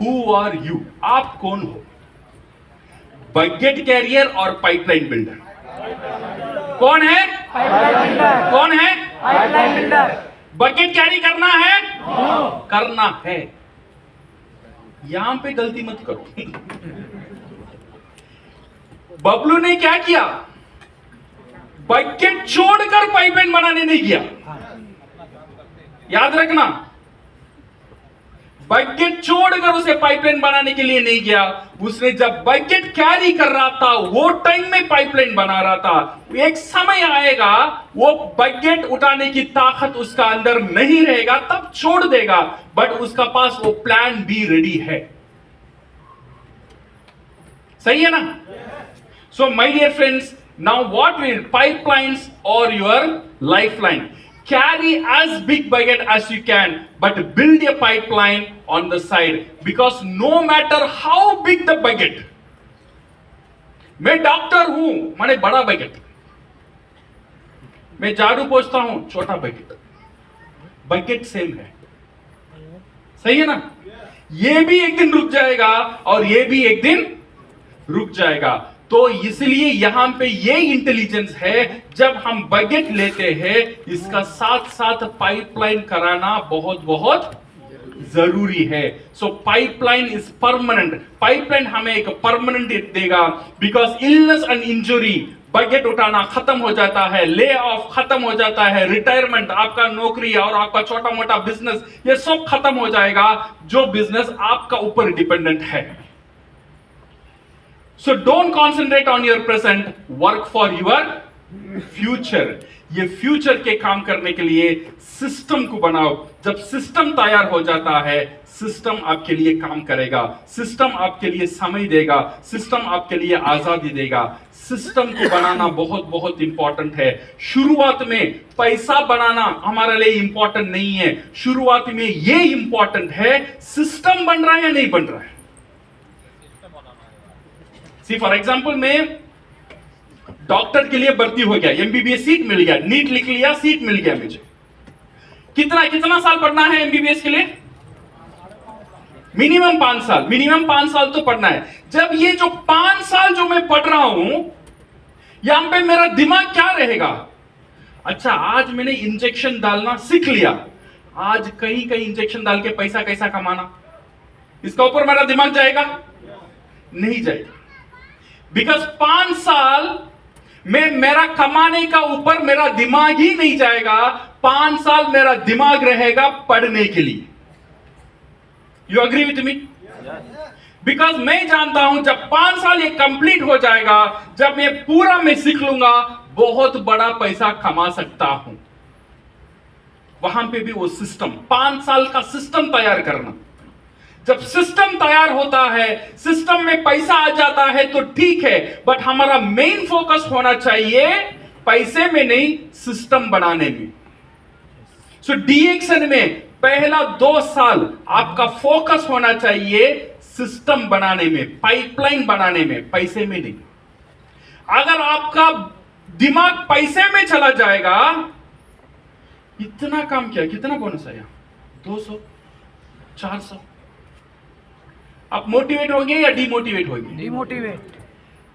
Who are you, आप कौन हो? बकेट कैरियर और पाइपलाइन बिल्डर? कौन है? कौन है? Pipeline builder. बकेट कैरी करना है? करना है। यहां पे गलती मत करो। बबलू ने क्या किया? बकेट छोड़कर पाइपलाइन बनाने नहीं किया। याद रखना, बकेट छोड़कर उसे पाइपलाइन बनाने के लिए नहीं गया। उसने जब बकेट कैरी कर रहा था वो टाइम में पाइपलाइन बना रहा था। एक समय आएगा वो बकेट उठाने की ताकत उसका अंदर नहीं रहेगा, तब छोड़ देगा, बट उसका पास वो प्लान बी रेडी है। सही है ना? So my dear friends, now what will pipelines और your lifeline? Carry as big bucket as you can, but build a pipeline on the side, because no matter how big the bucket, मैं doctor हूं, माने बड़ा bucket, मैं झाड़ू पोंछता हूं, छोटा bucket, bucket same है। सही है ना? ये भी एक दिन रुक जाएगा और ये भी एक दिन रुक जाएगा। तो इसलिए यहां पे ये इंटेलिजेंस है, जब हम बकेट लेते हैं इसका साथ साथ पाइपलाइन कराना बहुत बहुत जरूरी है। सो पाइपलाइन इज परमानेंट। पाइपलाइन हमें एक परमानेंट देगा, because illness and injury, bucket उठाना खत्म हो जाता है, ले ऑफ खत्म हो जाता है, रिटायरमेंट, आपका नौकरी और आपका छोटा मोटा बिजनेस, ये सब खत्म हो जाएगा जो बिजनेस आपका ऊपर डिपेंडेंट है। So don't concentrate on your present, work for your future. ये फ्यूचर के काम करने के लिए सिस्टम को बनाओ। जब सिस्टम तैयार हो जाता है, सिस्टम आपके लिए काम करेगा, सिस्टम आपके लिए समय देगा, सिस्टम आपके लिए आजादी देगा। सिस्टम को बनाना बहुत बहुत इंपॉर्टेंट है। शुरुआत में पैसा बनाना हमारे लिए इंपॉर्टेंट नहीं है, शुरुआत में ये इंपॉर्टेंट है सिस्टम बन रहा है या नहीं बन रहा है। फॉर एग्जाम्पल, मैं डॉक्टर के लिए भर्ती हो गया, एमबीबीएस सीट मिल गया, नीट लिख लिया, सीट मिल गया मुझे। कितना साल पढ़ना है एमबीबीएस के लिए? मिनिमम 5 साल। मिनिमम 5 साल तो पढ़ना है। जब ये जो 5 साल जो मैं पढ़ रहा हूं, यहां पे मेरा दिमाग क्या रहेगा? अच्छा, आज मैंने इंजेक्शन डालना सीख लिया, आज कहीं कहीं इंजेक्शन डाल के पैसा कैसा कमाना, इसका ऊपर मेरा दिमाग जाएगा? नहीं जाएगा। बिकॉज 5 साल में मेरा कमाने का ऊपर मेरा दिमाग ही नहीं जाएगा। 5 साल मेरा दिमाग रहेगा पढ़ने के लिए। You agree with me? Because मैं जानता हूं जब 5 साल ये कंप्लीट हो जाएगा, जब मैं पूरा मैं सीख लूंगा, बहुत बड़ा पैसा कमा सकता हूं। वहां पे भी वो सिस्टम, 5 साल का सिस्टम तैयार करना। जब सिस्टम तैयार होता है, सिस्टम में पैसा आ जाता है तो ठीक है, बट हमारा मेन फोकस होना चाहिए पैसे में नहीं, सिस्टम बनाने में। सो डीएक्सन में पहला 2 साल आपका फोकस होना चाहिए सिस्टम बनाने में, पाइपलाइन बनाने में, पैसे में नहीं। अगर आपका दिमाग पैसे में चला जाएगा, इतना काम किया, कितना बोनस आया? 200, 400। आप मोटिवेट होंगे या डिमोटिवेट होंगे? डिमोटिवेट।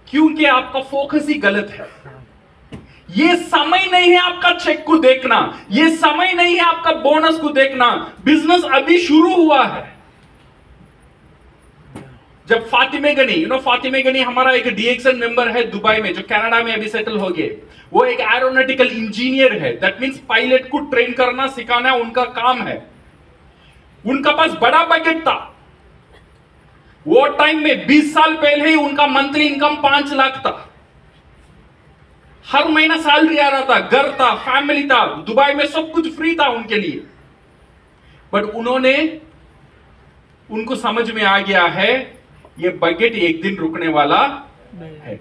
क्योंकि आपका फोकस ही गलत है। ये समय नहीं है आपका चेक को देखना, ये समय नहीं है आपका बोनस को देखना। बिजनेस अभी शुरू हुआ है। जब फातिमे गनी, फातिमे गनी हमारा एक डीएक्सन मेंबर है दुबई में, जो कनाडा में अभी सेटल हो गए। वो एक एरोनॉटिकल इंजीनियर है, दैट मींस पायलट को ट्रेन करना सिखाना उनका काम है। उनका पास बड़ा बजट था। वो टाइम में 20 साल पहले ही उनका मंथली इनकम 5 लाख था। हर महीना सैलरी आ रहा था, घर था, फैमिली था, दुबई में सब कुछ फ्री था उनके लिए। बट उनको समझ में आ गया है ये बजट एक दिन रुकने वाला है।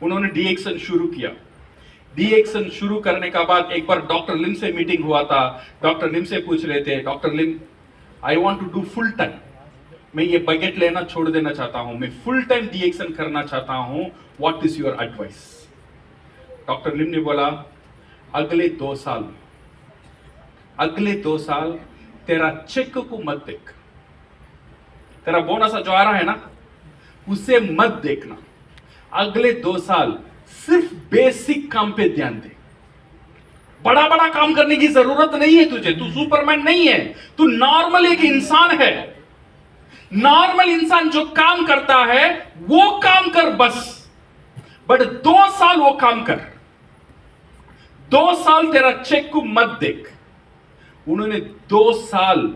उन्होंने डीएक्सन शुरू किया। डीएक्सन शुरू करने का बाद एक बार डॉक्टर लिम से मीटिंग हुआ था। डॉक्टर लिम से पूछ रहे थे, doctor Lim, I want to do full time, मैं ये बजट लेना छोड़ देना चाहता हूं, मैं फुल टाइम डीएक्सन करना चाहता हूं, what is your advice? Doctor Lim ने बोला, अगले 2 साल तेरा चेक को मत देख, तेरा बोनस जो आ रहा है ना, उसे मत देखना। अगले 2 साल सिर्फ बेसिक काम पे ध्यान दे। बड़ा बड़ा काम करने की जरूरत नहीं है तुझे, तू सुपरमैन नहीं है, तू नॉर्मल एक इंसान है। नॉर्मल इंसान जो काम करता है वो काम कर बस। बट 2 साल वो काम कर, 2 साल तेरा चेक को मत देख। उन्होंने 2 साल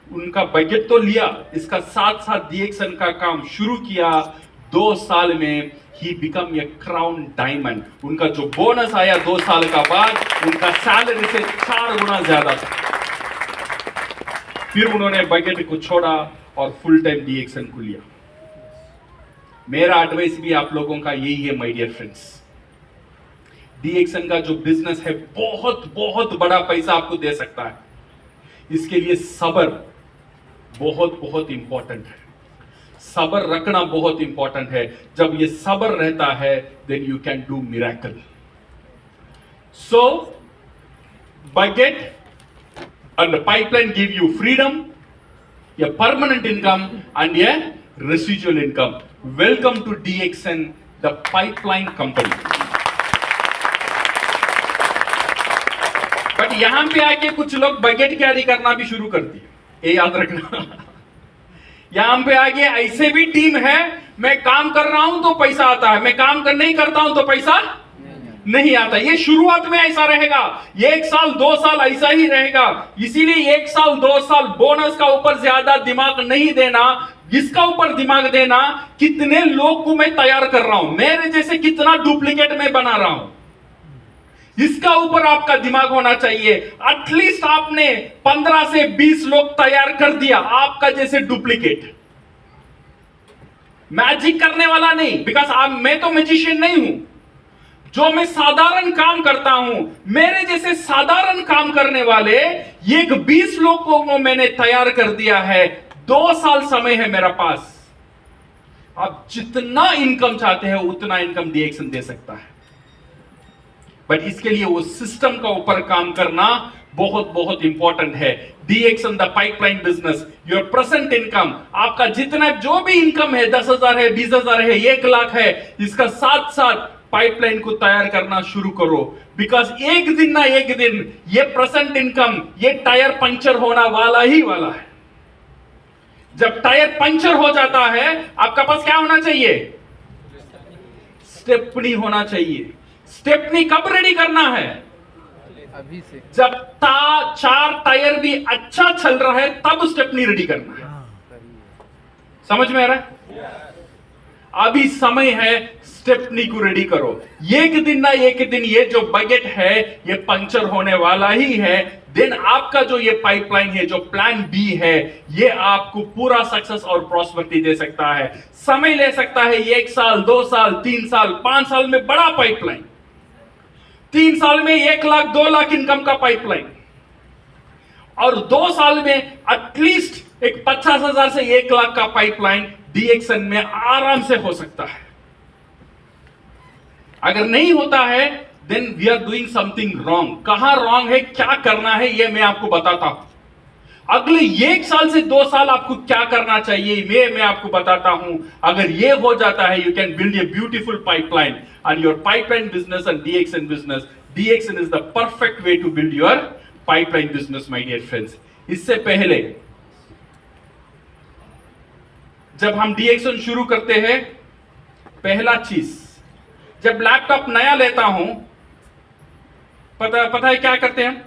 उनका बजट तो लिया, इसका साथ साथ डीएक्सन का काम शुरू किया। 2 साल में he become a crown diamond. उनका जो बोनस आया 2 साल का बाद, उनका सैलरी से 4 गुना ज्यादा था। फिर उन्होंने बजट को छोड़ा और फुल टाइम डीएक्सन को लिया। मेरा एडवाइस भी आप लोगों का यही है माय डियर फ्रेंड्स। डीएक्सन का जो बिजनेस है बहुत बहुत बड़ा पैसा आपको दे सकता है। इसके लिए सब्र बहुत बहुत इंपॉर्टेंट है। सब्र रखना बहुत इंपॉर्टेंट है। जब ये सब्र रहता है then you can do miracle. So budget and the pipeline give you freedom, a permanent income and a residual income. Welcome to DXN, the pipeline company. But यहां पे आके कुछ लोग बजट कैरी करना भी शुरू कर दिए, ये याद रखना। यहां पे आगे ऐसे भी टीम है, मैं काम कर रहा हूं तो पैसा आता है, मैं काम कर नहीं करता हूं तो पैसा नहीं आता। ये शुरुआत में ऐसा रहेगा, 1 साल 2 साल ऐसा ही रहेगा। इसीलिए 1 साल 2 साल बोनस का ऊपर ज्यादा दिमाग नहीं देना। इसका ऊपर दिमाग देना, कितने लोग को मैं तैयार कर रहा हूं, मेरे जैसे कितना डुप्लीकेट मैं बना रहा हूं, इसका ऊपर आपका दिमाग होना चाहिए। एटलीस्ट आपने 15 से 20 लोग तैयार कर दिया आपका जैसे डुप्लीकेट। मैजिक करने वाला नहीं, बिकॉज मैं तो मैजिशियन नहीं हूं। जो मैं साधारण काम करता हूं, मेरे जैसे साधारण काम करने वाले 20 लोगों को मैंने तैयार कर दिया है। 2 साल समय है मेरा पास। आप जितना इनकम चाहते हैं उतना इनकम डीएक्सन दे सकता है। बट इसके लिए वो सिस्टम का ऊपर काम करना बहुत बहुत इंपॉर्टेंट है। DXN the pipeline business, your present income, आपका जितना जो भी इनकम है, 10,000 है, 20,000 है, 1 लाख है, इसका साथ साथ पाइपलाइन को तैयार करना शुरू करो। बिकॉज एक दिन ना एक दिन ये प्रेजेंट इनकम, ये टायर पंचर होना वाला ही वाला है। जब टायर पंचर हो जाता है, आपका पास क्या होना चाहिए? स्टेपनी होना चाहिए। स्टेपनी कब रेडी करना है? अभी से। जब 4 टायर भी अच्छा चल रहा है तब स्टेपनी रेडी करना है। समझ में आ रहा है? अभी समय है, स्टेपनी को रेडी करो। एक दिन ना एक दिन ये जो बजट है ये पंचर होने वाला ही है। देन आपका जो ये पाइपलाइन है, जो प्लान बी है, ये आपको पूरा सक्सेस और प्रॉस्पेरिटी दे सकता है। समय ले सकता है 1 साल, 2 साल, 3 साल, 5 साल में बड़ा पाइपलाइन, 3 साल में 1 लाख 2 लाख इनकम का पाइपलाइन, और 2 साल में एटलीस्ट एक 50,000 से 1 लाख का पाइपलाइन डीएक्सन में आराम से हो सकता है। अगर नहीं होता है then we are doing something wrong. कहां रॉन्ग है, क्या करना है, यह मैं आपको बताता हूं। अगले 1 साल से 2 साल आपको क्या करना चाहिए मैं आपको बताता हूं। अगर ये हो जाता है, you can build a beautiful pipeline and your pipeline business and DXN business. DXN is the perfect way to build your pipeline business my dear friends. इससे पहले जब हम डीएक्सन शुरू करते हैं, पहला चीज, जब लैपटॉप नया लेता हूं, पता है क्या करते हैं?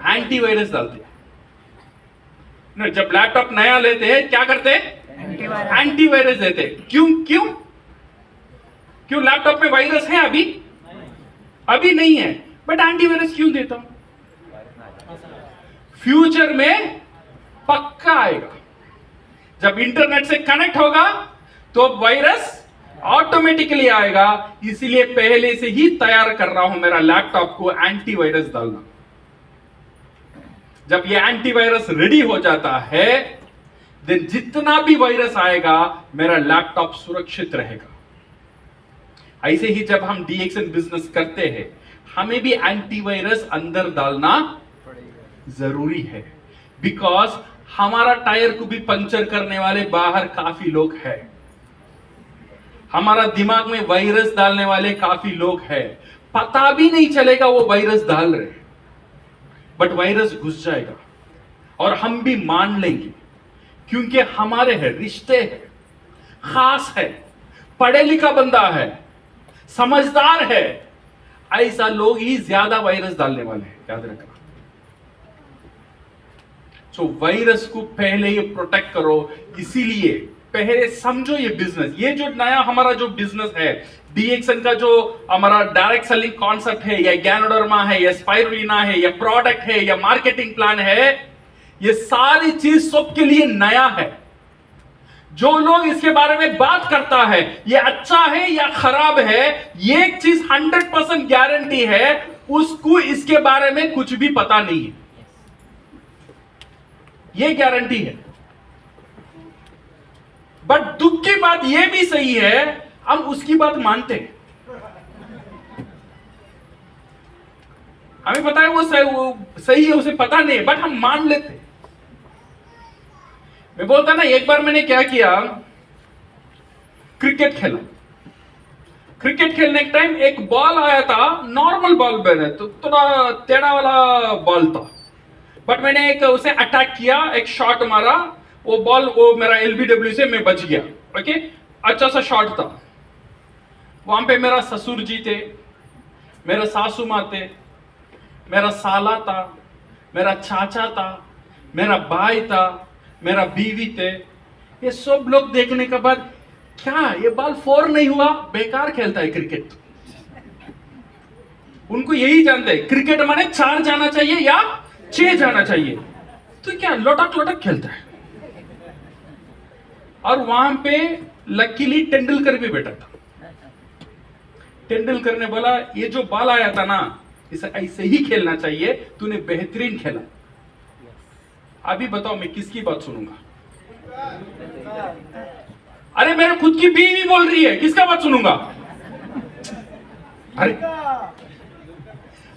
एंटीवायरस डालते हैं। जब लैपटॉप नया लेते हैं क्या करते हैं? एंटीवायरस देते हैं। क्यों लैपटॉप में वायरस है? अभी नहीं है, बट एंटीवायरस क्यों देता हूं? फ्यूचर में पक्का आएगा। जब इंटरनेट से कनेक्ट होगा तो वायरस ऑटोमेटिकली आएगा। इसलिए पहले से ही तैयार कर रहा हूं मेरा लैपटॉप को एंटीवायरस डालना। जब ये एंटीवायरस रेडी हो जाता है देन जितना भी वायरस आएगा मेरा लैपटॉप सुरक्षित रहेगा। ऐसे ही जब हम डीएक्सन बिजनेस करते हैं, हमें भी एंटीवायरस अंदर डालना जरूरी है। बिकॉज हमारा टायर को भी पंचर करने वाले बाहर काफी लोग हैं, हमारा दिमाग में वायरस डालने वाले काफी लोग हैं, पता भी नहीं चलेगा वो वायरस डाल रहे, बट वायरस घुस जाएगा और हम भी मान लेंगे क्योंकि हमारे हैं, रिश्ते हैं, खास है, पढ़े लिखा बंदा है, समझदार है, ऐसा लोग ही ज्यादा वायरस डालने वाले हैं, याद रखना। सो वायरस को पहले ये प्रोटेक्ट करो, इसीलिए पहले समझो ये बिजनेस, ये जो नया हमारा जो बिजनेस है डीएक्सन का, जो हमारा डायरेक्ट सेलिंग कॉन्सेप्ट है, या गैनोडर्मा है, या स्पाइरुलिना है, या प्रोडक्ट है, या मार्केटिंग प्लान है, ये सारी चीज सबके लिए नया है। जो लोग इसके बारे में बात करता है ये अच्छा है या खराब है, ये एक चीज 100% गारंटी है, उसको इसके बारे में कुछ भी पता नहीं है, ये गारंटी है। बट दुख की बात यह भी सही है, हम उसकी बात मानते हैं, हमें पता है वो सही है, उसे पता नहीं है, बट हम मान लेते हैं। मैं बोलता ना, एक बार मैंने क्या किया, क्रिकेट खेला, क्रिकेट खेलने के टाइम एक बॉल आया था, नॉर्मल बॉल बने तो थोड़ा टेढ़ा वाला बॉल था, बट मैंने एक उसे अटैक किया, एक शॉट मारा, वो बॉल वो मेरा एलबीडब्ल्यू से मैं बच गया। ओके, अच्छा सा शॉट था। वहां पे मेरा ससुर जी थे, मेरा सासू माँ थे, मेरा साला था, मेरा चाचा था, मेरा भाई था, मेरा बीवी थे। ये सब लोग देखने के बाद, क्या ये बॉल 4 नहीं हुआ, बेकार खेलता है क्रिकेट। उनको यही जानते हैं क्रिकेट माने 4 जाना चाहिए या 6 जाना चाहिए, तो क्या लटक लटक खेलता है। और वहां पे लकीली तेंदुलकर भी बैठा था। तेंदुलकर ने बोला, ये जो बॉल आया था ना, इसे ऐसे ही खेलना चाहिए, तूने बेहतरीन खेला। अभी बताओ मैं किसकी बात सुनूंगा? अरे मेरे खुद की बीवी बोल रही है, किसका बात सुनूंगा? अरे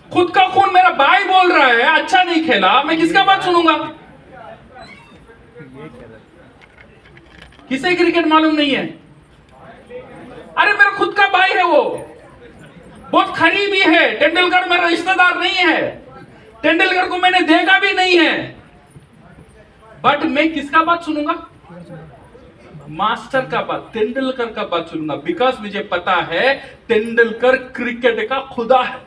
खुद का खून मेरा भाई बोल रहा है अच्छा नहीं खेला, मैं किसका बात सुनूंगा? किसे क्रिकेट मालूम नहीं है? अरे मेरा खुद का भाई है, वो बहुत करीबी है। तेंदुलकर मेरा रिश्तेदार नहीं है, तेंदुलकर को मैंने देखा भी नहीं है, बट मैं किसका बात सुनूंगा? मास्टर का बात, तेंदुलकर का बात सुनूंगा, बिकॉज मुझे पता है तेंदुलकर क्रिकेट का खुदा है।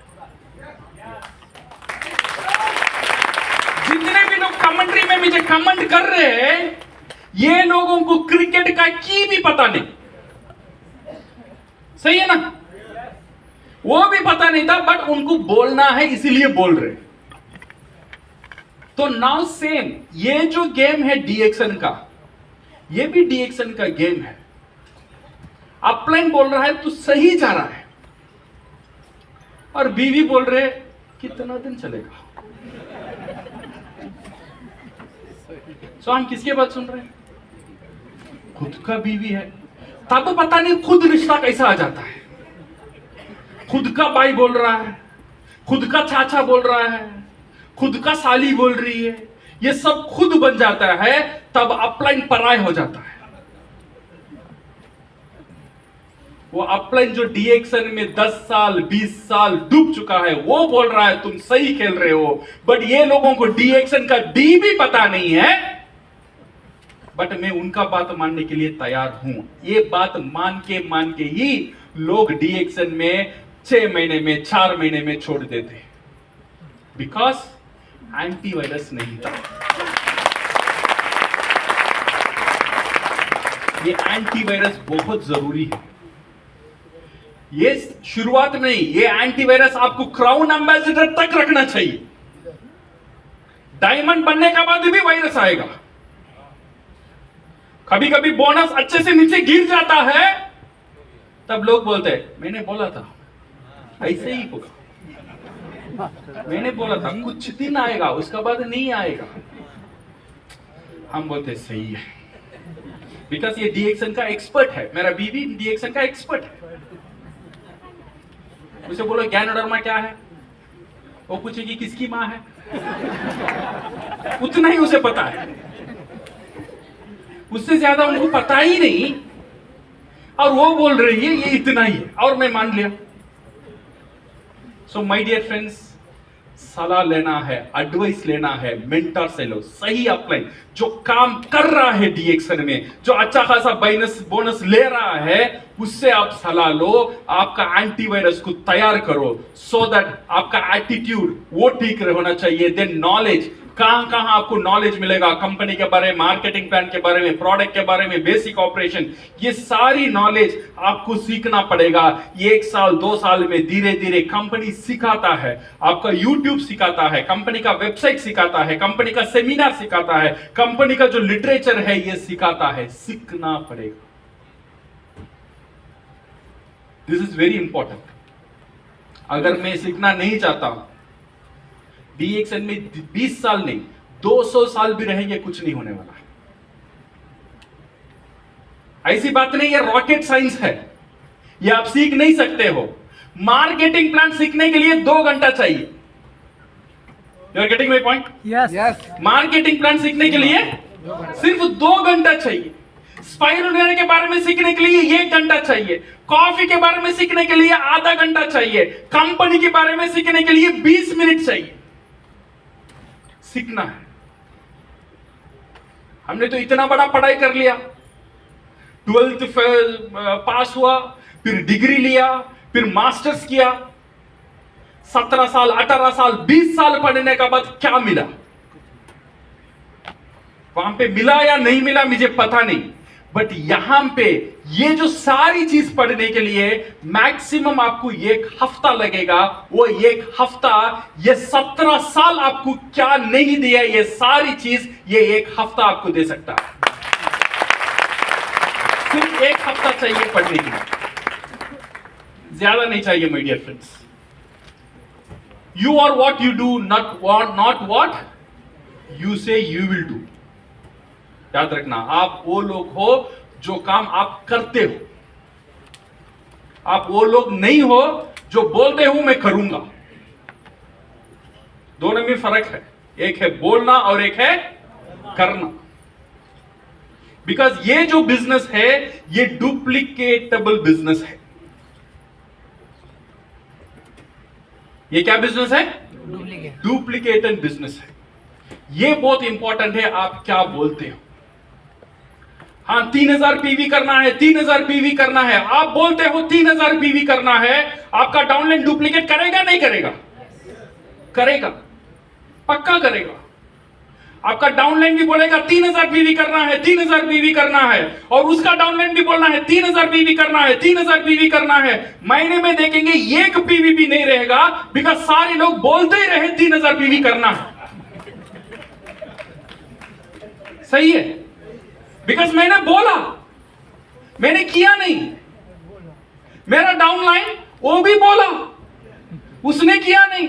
जितने भी लोग कमेंट्री में मुझे कमेंट कर रहे हैं, ये लोगों को क्रिकेट का की भी पता नहीं, सही है ना? वो भी पता नहीं था, बट उनको बोलना है इसीलिए बोल रहे। तो नाउ सेम, ये जो गेम है डीएक्सन का, ये भी डीएक्सन का गेम है। अपलाइन बोल रहा है तो सही जा रहा है, और बीवी बोल रहे कितना दिन चलेगा। सो हम किसके बात सुन रहे हैं? खुद का बीवी है, तब पता नहीं खुद रिश्ता कैसा आ जाता है। खुद का भाई बोल रहा है, खुद का चाचा बोल रहा है, खुद का साली बोल रही है, ये सब खुद बन जाता है, तब अपलाइन पराय हो जाता है। वो अपलाइन जो डीएक्सन में 10 साल 20 साल डूब चुका है, वो बोल रहा है तुम सही खेल रहे हो, बट ये लोगों को डीएक्सन का डी भी पता नहीं है, बट मैं उनका बात मानने के लिए तैयार हूं। ये बात मान के ही लोग डीएक्सन में 6 महीने में 4 महीने में छोड़ देते, बिकॉज एंटीवायरस नहीं था। ये एंटीवायरस बहुत जरूरी है। ये शुरुआत नहीं, ये एंटीवायरस आपको क्राउन एम्बेसडर तक रखना चाहिए। डायमंड बनने के बाद भी वायरस आएगा। कभी कभी बोनस अच्छे से नीचे गिर जाता है, तब लोग बोलते हैं मैंने बोला था, ऐसे ही होगा, मैंने बोला था कुछ दिन आएगा, उसके बाद नहीं आएगा। हम बोलते सही है, बिकॉज ये डीएक्सन का एक्सपर्ट है, मेरा बीवी डीएक्सन का एक्सपर्ट है। उसे बोलो गैनोडर्मा क्या है, वो पूछेगी किसकी माँ है, उतना ही उसे पता है, उससे ज्यादा उनको पता ही नहीं, और वो बोल रही है ये इतना ही है और मैं मान लिया। सो माय डियर फ्रेंड्स, सलाह लेना है, एडवाइस लेना है, मेंटर से लो, सही अपलाइन। जो काम कर रहा है डीएक्सन में, जो अच्छा खासा बोनस ले रहा है, उससे आप सलाह लो, आपका एंटीवायरस को तैयार करो, सो दैट आपका एटीट्यूड वो ठीक होना चाहिए। देन नॉलेज, कहां कहां आपको नॉलेज मिलेगा, कंपनी के बारे में, मार्केटिंग प्लान के बारे में, प्रोडक्ट के बारे में, बेसिक ऑपरेशन, ये सारी नॉलेज आपको सीखना पड़ेगा। 1 साल 2 साल में धीरे धीरे कंपनी सिखाता है, आपका यूट्यूब सिखाता है, कंपनी का वेबसाइट सिखाता है, कंपनी का सेमिनार सिखाता है, कंपनी का जो लिटरेचर है ये सिखाता है, सीखना पड़ेगा। This is very important. अगर मैं सीखना नहीं चाहता हूं, डीएक्सन में 20 साल नहीं 200 साल भी रहेंगे, कुछ नहीं होने वाला। ऐसी बात नहीं, ये रॉकेट साइंस है, ये आप सीख नहीं सकते हो। मार्केटिंग प्लान सीखने के लिए 2 घंटा चाहिए। You are getting my point? Yes. Marketing plan सीखने के लिए सिर्फ 2 घंटा चाहिए। स्पाइरुलिना के बारे में सीखने के लिए 1 घंटा चाहिए। कॉफी के बारे में सीखने के लिए आधा घंटा चाहिए। कंपनी के बारे में सीखने के लिए 20 मिनट चाहिए। सीखना है। हमने तो इतना बड़ा पढ़ाई कर लिया, 12th पास हुआ, फिर डिग्री लिया, फिर मास्टर्स किया, 17 साल 18 साल 20 साल पढ़ने के बाद क्या मिला? वहां पे मिला या नहीं मिला मुझे पता नहीं, बट यहां पे ये जो सारी चीज पढ़ने के लिए मैक्सिमम आपको 1 हफ्ता लगेगा। वो 1 हफ्ता, ये 17 साल आपको क्या नहीं दिया, ये सारी चीज ये 1 हफ्ता आपको दे सकता है। सिर्फ 1 हफ्ता चाहिए पढ़ने के लिए, ज्यादा नहीं चाहिए my dear friends. You are what you do, not what you say you will do. याद रखना, आप वो लोग हो जो काम आप करते हो, आप वो लोग नहीं हो जो बोलते हो मैं करूंगा। दोनों में फर्क है, एक है बोलना और एक है करना। बिकॉज ये जो बिजनेस है ये डुप्लीकेटेबल बिजनेस है। ये क्या बिजनेस है? डुप्लीकेटेड बिजनेस है। ये बहुत इंपॉर्टेंट है, आप क्या बोलते हो। हाँ, 3000 पीवी करना है, 3000 पीवी करना है, आप बोलते हो 3000 पीवी करना है, आपका डाउनलाइन डुप्लीकेट करेगा नहीं करेगा? करेगा, पक्का करेगा। आपका डाउनलाइन भी बोलेगा 3000 पीवी करना है, 3000 पीवी करना है, और उसका डाउनलाइन भी बोलना है 3000 पीवी करना है, 3000 पीवी करना है। महीने में देखेंगे 1 पीवी भी नहीं रहेगा, बिकॉज सारे लोग बोलते ही रहे 3000 पीवी करना है। सही है, बिकॉज मैंने बोला, मैंने किया नहीं। मेरा डाउनलाइन वो भी बोला, उसने किया नहीं।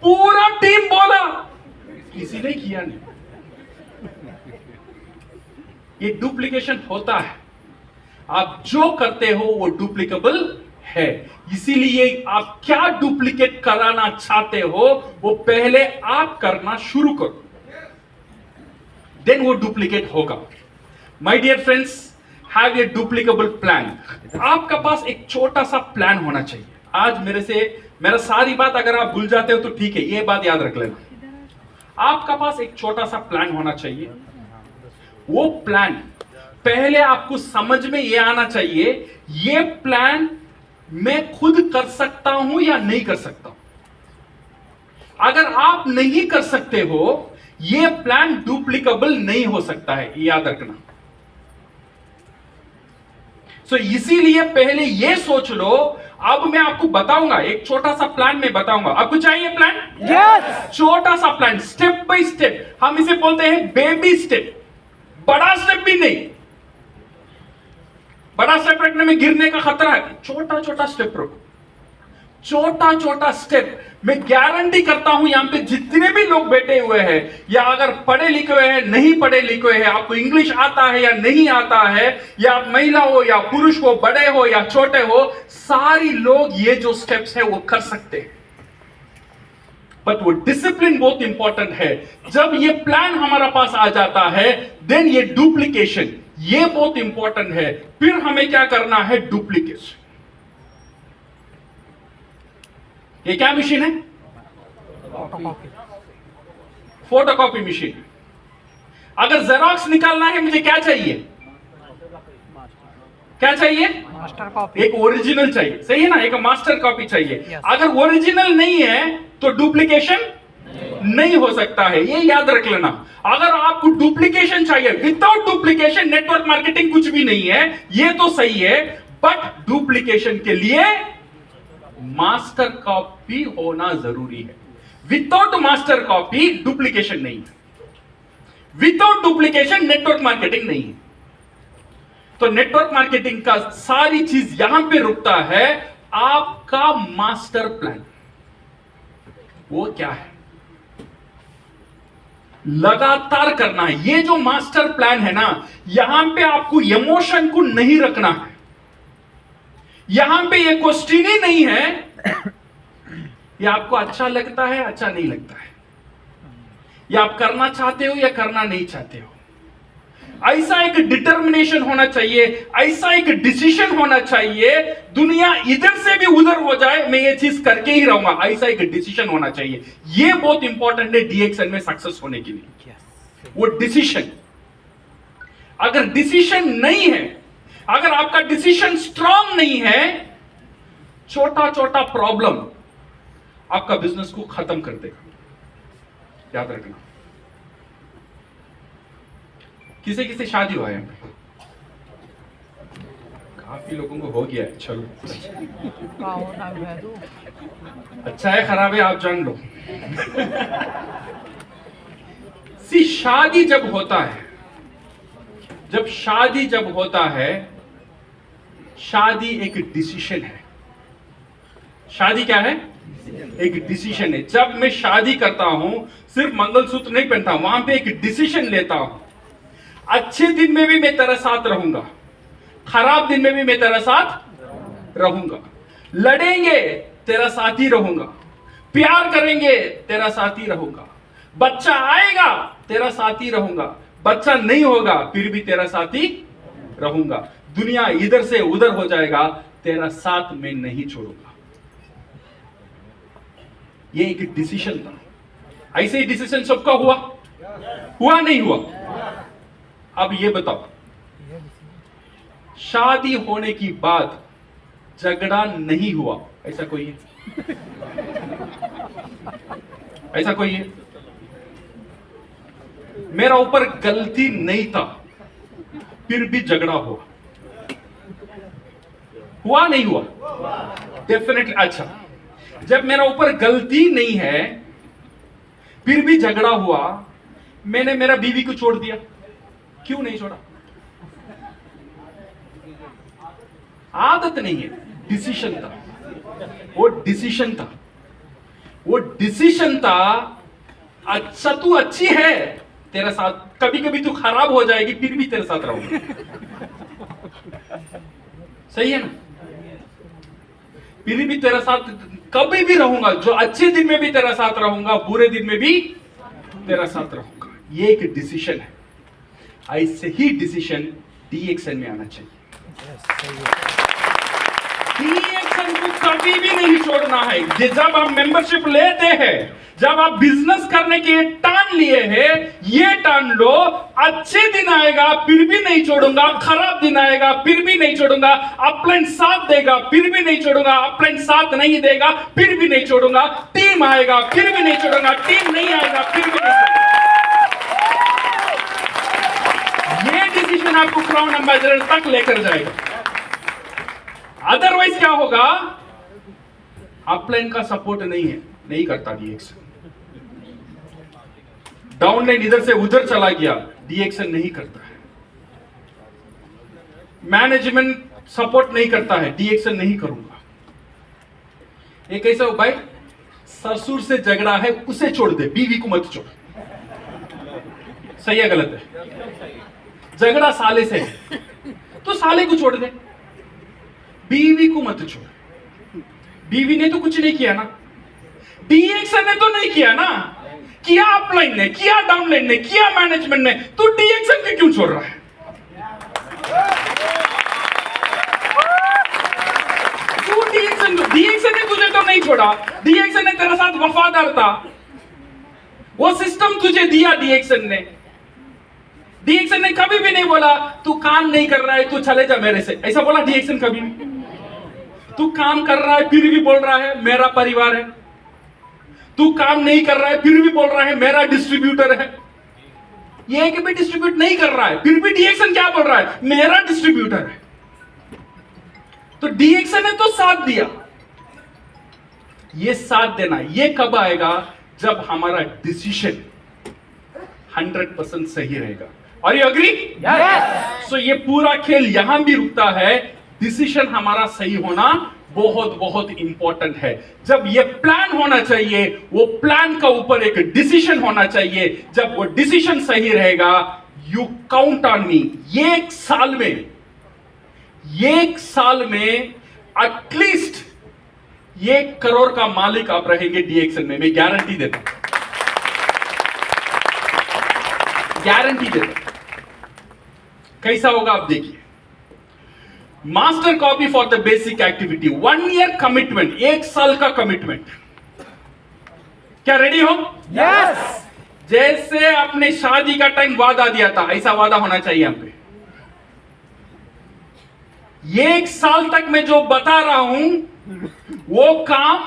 पूरा टीम बोला, किसी ने किया नहीं। ये डुप्लीकेशन होता है। आप जो करते हो वो डुप्लीकेबल है, इसीलिए आप क्या डुप्लीकेट कराना चाहते हो वो पहले आप करना शुरू करो, देन वो डुप्लीकेट होगा। My dear friends, have a duplicable plan. आपका पास एक छोटा सा प्लान होना चाहिए। आज मेरा सारी बात अगर आप भूल जाते हो तो ठीक है, ये बात याद रख लेना। आपका पास एक छोटा सा प्लान होना चाहिए। वो प्लान पहले आपको समझ में ये आना चाहिए, ये प्लान मैं खुद कर सकता हूं या नहीं कर सकता हूं। अगर आप नहीं कर सकते हो, ये प्लान डुप्लीकेबल नहीं हो सकता है, याद रखना। तो इसीलिए पहले ये सोच लो। अब मैं आपको बताऊंगा, एक छोटा सा प्लान में बताऊंगा। आपको चाहिए प्लान? यस। छोटा सा प्लान, स्टेप बाय स्टेप। हम इसे बोलते हैं बेबी स्टेप। बड़ा स्टेप भी नहीं, बड़ा स्टेप रखने में गिरने का खतरा है। छोटा छोटा स्टेप रखो, छोटा छोटा स्टेप। मैं गारंटी करता हूं यहां पे जितने भी लोग बैठे हुए हैं, या अगर पढ़े लिखे हुए हैं, नहीं पढ़े लिखे हैं, आपको इंग्लिश आता है या नहीं आता है, या आप महिला हो या पुरुष हो, बड़े हो या छोटे हो, सारी लोग ये जो स्टेप्स है वो कर सकते हैं। बट वो डिसिप्लिन बहुत इंपॉर्टेंट है। जब ये प्लान हमारा पास आ जाता है, देन ये डुप्लीकेशन, ये बहुत इंपॉर्टेंट है। फिर हमें क्या करना है? डुप्लीकेशन। ये क्या मशीन है? Photocopy machine. अगर जेरॉक्स निकालना है, मुझे क्या चाहिए? क्या चाहिए? Master copy. एक ओरिजिनल चाहिए, सही है ना? एक मास्टर कॉपी चाहिए। Yes. अगर ओरिजिनल नहीं है तो डुप्लीकेशन नहीं हो सकता है, ये याद रख लेना। अगर आपको डुप्लीकेशन चाहिए, विदाउट डुप्लीकेशन नेटवर्क मार्केटिंग कुछ भी नहीं है, ये तो सही है। बट डुप्लीकेशन के लिए मास्टर कॉपी होना जरूरी है। विदाउट मास्टर कॉपी डुप्लीकेशन नहीं है। विदाउट डुप्लीकेशन नेटवर्क मार्केटिंग नहीं है। तो नेटवर्क मार्केटिंग का सारी चीज यहां पे रुकता है। आपका मास्टर प्लान वो क्या है? लगातार करना है। ये जो मास्टर प्लान है ना, यहां पे आपको इमोशन को नहीं रखना है। यहां पे ये क्वेश्चन ही नहीं है ये आपको अच्छा लगता है, अच्छा नहीं लगता है, या आप करना चाहते हो या करना नहीं चाहते हो। ऐसा एक डिटर्मिनेशन होना चाहिए, ऐसा एक डिसीजन होना चाहिए। दुनिया इधर से भी उधर हो जाए, मैं ये चीज करके ही रहूंगा, ऐसा एक डिसीजन होना चाहिए। ये बहुत इंपॉर्टेंट है डीएक्सएन में सक्सेस होने के लिए। वो डिसीजन, अगर डिसीजन नहीं है, अगर आपका डिसीजन स्ट्रांग नहीं है, छोटा छोटा प्रॉब्लम आपका बिजनेस को खत्म कर देगा। याद रखना। किसे किसे शादी हुआ है? काफी लोगों को हो गया है। चलो अच्छा है, खराब है, आप जान लो। सी शादी जब होता है, शादी जब होता है, शादी एक डिसीजन है। शादी क्या है? एक डिसीजन है। जब मैं शादी करता हूं, सिर्फ मंगलसूत्र नहीं पहनता, वहां पे एक डिसीजन लेता हूं। अच्छे दिन में भी मैं तेरे साथ रहूंगा, खराब दिन में भी मैं तेरे साथ रहूंगा। लड़ेंगे तेरा साथ ही रहूंगा, प्यार करेंगे तेरा साथ ही रहूंगा। बच्चा आएगा तेरा साथ ही रहूंगा, बच्चा नहीं होगा फिर भी तेरा साथ ही रहूंगा। दुनिया इधर से उधर हो जाएगा, तेरा साथ मैं नहीं छोड़ूंगा। ये एक डिसीजन था। ऐसे ही डिसीजन सबका हुआ? हुआ नहीं हुआ? अब ये बताओ, शादी होने की बाद झगड़ा नहीं हुआ, ऐसा कोई है? ऐसा कोई है? मेरा ऊपर गलती नहीं था फिर भी झगड़ा हुआ? हुआ नहीं हुआ? डेफिनेटली। अच्छा, जब मेरा ऊपर गलती नहीं है फिर भी झगड़ा हुआ, मैंने मेरा बीवी को छोड़ दिया, क्यों नहीं छोड़ा? आदत नहीं है, डिसीजन था। वो डिसीजन था, वो डिसीजन था। अच्छा, तू अच्छी है, तेरे साथ कभी कभी तू खराब हो जाएगी फिर भी तेरे साथ रहूंगा। सही है ना? फिर भी तेरे साथ कभी भी रहूंगा। जो अच्छे दिन में भी तेरा साथ रहूंगा, बुरे दिन में भी तेरा साथ रहूंगा। ये एक डिसीजन है। ऐसे ही डिसीजन डीएक्सएन में आना चाहिए। डीएक्सएन को कभी भी नहीं छोड़ना है। जब आप मेंबरशिप लेते हैं, जब आप बिजनेस करने के ठान लिए हैं, ये ठान लो, अच्छे दिन आएगा फिर भी नहीं छोड़ूंगा, खराब दिन आएगा फिर भी नहीं छोड़ूंगा, अपलाइन साथ देगा फिर भी नहीं छोड़ूंगा, अपलाइन साथ नहीं देगा फिर भी नहीं छोड़ूंगा, टीम आएगा फिर भी नहीं छोड़ूंगा, टीम नहीं आएगा फिर भी नहीं छोड़ूंगा। ये डिसीजन आपको क्राउन एम्बेसडर तक लेकर जाएगा। अदरवाइज क्या होगा? अपलाइन का सपोर्ट नहीं है, नहीं करता डीएक्सएन। डाउनलाइन इधर से उधर चला गया, डीएक्सएन नहीं करता है। मैनेजमेंट सपोर्ट नहीं करता है, डीएक्सएन नहीं करूंगा। एक ऐसा भाई, ससुर से झगड़ा है, उसे छोड़ दे, बीवी को मत छोड़। सही है गलत है? झगड़ा साले से है तो साले को छोड़ दे, बीवी को मत छोड़। बीवी ने तो कुछ नहीं किया ना। डीएक्सन ने तो नहीं किया ना, किया अपलाइन ने, किया डाउनलाइन ने, किया मैनेजमेंट ने, तो डीएक्सन के क्यों छोड़ रहा है? तू डीएक्सन ने तुझे तो नहीं छोड़ा, डीएक्सन ने तेरे साथ वफादार था, वो सिस्टम तुझे दिया डीएक्सन ने। डीएक्सन ने कभी भी नहीं बोला तू काम नहीं कर रहा है तू चले जा मेरे से, ऐसा बोला डीएक्सन कभी भी? तू काम कर रहा है फिर भी बोल रहा है मेरा परिवार है, तू काम नहीं कर रहा है फिर भी बोल रहा है मेरा डिस्ट्रीब्यूटर है। ये कि भी डिस्ट्रीब्यूट नहीं कर रहा है फिर भी डीएक्सन क्या बोल रहा है, मेरा डिस्ट्रीब्यूटर है। तो डीएक्सन ने तो साथ दिया। ये साथ देना ये कब आएगा, जब हमारा डिसीजन 100% सही रहेगा। और यू अग्री? सो ये पूरा खेल यहां भी रुकता है, डिसीजन हमारा सही होना बहुत बहुत इंपॉर्टेंट है। जब ये प्लान होना चाहिए, वो प्लान का ऊपर एक डिसीजन होना चाहिए। जब वो डिसीजन सही रहेगा, यू काउंट ऑन मी, एक साल में एटलीस्ट 1 करोड़ का मालिक आप रहेंगे डीएक्सन में, मैं गारंटी देता हूं, गारंटी देता हूं। कैसा होगा आप देखिए। Master copy for the basic activity, 1 year commitment, 1 साल का कमिटमेंट। क्या रेडी हो? यस। जैसे अपने शादी का टाइम वादा दिया था, ऐसा वादा होना चाहिए हम पे। 1 साल तक मैं जो बता रहा हूं वो काम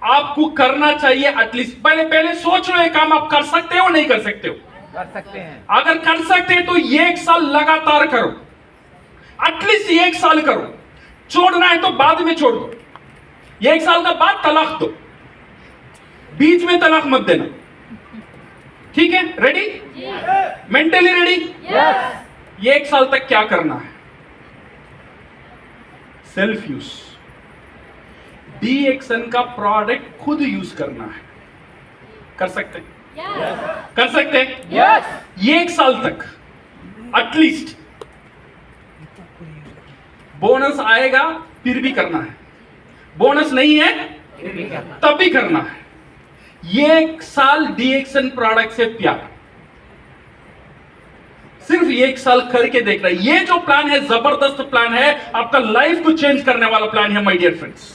आपको करना चाहिए एटलीस्ट। पहले सोच लो ये काम आप कर सकते हो नहीं कर सकते हो? कर सकते हैं। अगर कर सकते हैं तो 1 साल लगातार करो, एटलीस्ट 1 साल करो। छोड़ना है तो बाद में छोड़ दो, 1 साल का बाद तलाक दो, बीच में तलाक मत देना। ठीक है? रेडी? Mentally ready? यस। 1 साल तक क्या करना है? सेल्फ यूज, डीएक्सन का प्रोडक्ट खुद यूज करना है। कर सकते हैं? कर सकते हैं? यस। 1 साल तक एटलीस्ट। बोनस आएगा फिर भी करना है, बोनस नहीं है तब भी करना है। 1 साल डीएक्सन प्रोडक्ट से प्यार, सिर्फ 1 साल करके देख रहा है। ये जो प्लान है जबरदस्त प्लान है, आपका लाइफ को चेंज करने वाला प्लान है माय डियर फ्रेंड्स।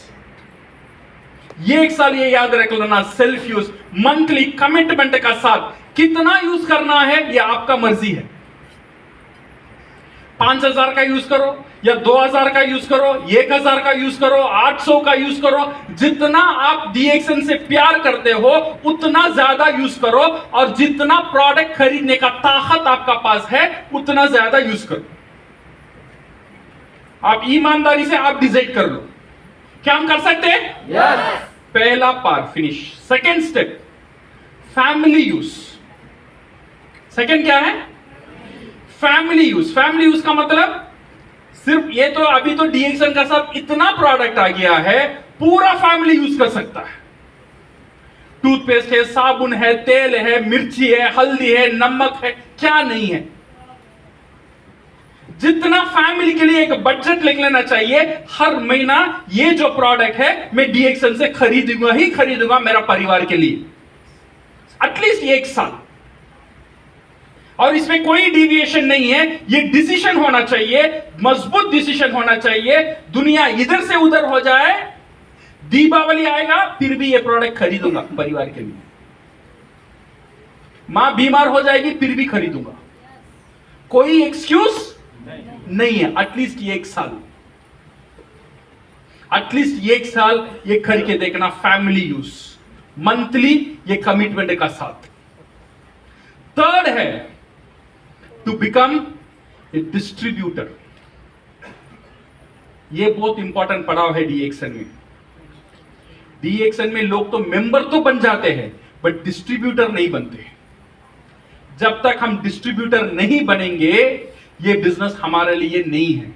ये 1 साल ये याद रख लेना, सेल्फ यूज, मंथली कमिटमेंट का साथ। कितना यूज करना है ये आपका मर्जी है। 5,000 का यूज करो या 2,000 का यूज करो, 1,000 का यूज करो, 800 का यूज करो। जितना आप डीएक्सन से प्यार करते हो उतना ज्यादा यूज करो, और जितना प्रोडक्ट खरीदने का ताकत आपका पास है उतना ज्यादा यूज करो। आप ईमानदारी से आप डिसाइड कर लो क्या हम कर सकते हैं? यस। पहला part finish. Second step family use. Second क्या है? Family use. फैमिली यूज का मतलब सिर्फ ये तो अभी तो डीएक्सन का साथ इतना प्रोडक्ट आ गया है, पूरा फैमिली यूज कर सकता है। टूथपेस्ट है, साबुन है, तेल है, मिर्ची है, हल्दी है, नमक है, क्या नहीं है। जितना फैमिली के लिए एक बजट लिख लेना चाहिए, हर महीना ये जो प्रोडक्ट है मैं डीएक्सन से खरीदूंगा ही खरीदूंगा मेरा परिवार के लिए, एटलीस्ट 1 साल। और इसमें कोई डिविएशन नहीं है, ये डिसीजन होना चाहिए, मजबूत डिसीजन होना चाहिए। दुनिया इधर से उधर हो जाए, दीपावली आएगा फिर भी ये प्रोडक्ट खरीदूंगा परिवार के लिए। मां बीमार हो जाएगी फिर भी खरीदूंगा, कोई एक्सक्यूज नहीं है। एटलीस्ट 1 साल, एटलीस्ट 1 साल ये करके देखना। फैमिली यूज, मंथली ये कमिटमेंट का साथ। थर्ड है टू बिकम ए डिस्ट्रीब्यूटर। ये बहुत इंपॉर्टेंट पड़ाव है डीएक्सन में। डीएक्सन में लोग तो मेंबर तो बन जाते हैं बट डिस्ट्रीब्यूटर नहीं बनते। जब तक हम डिस्ट्रीब्यूटर नहीं बनेंगे ये बिजनेस हमारे लिए नहीं है।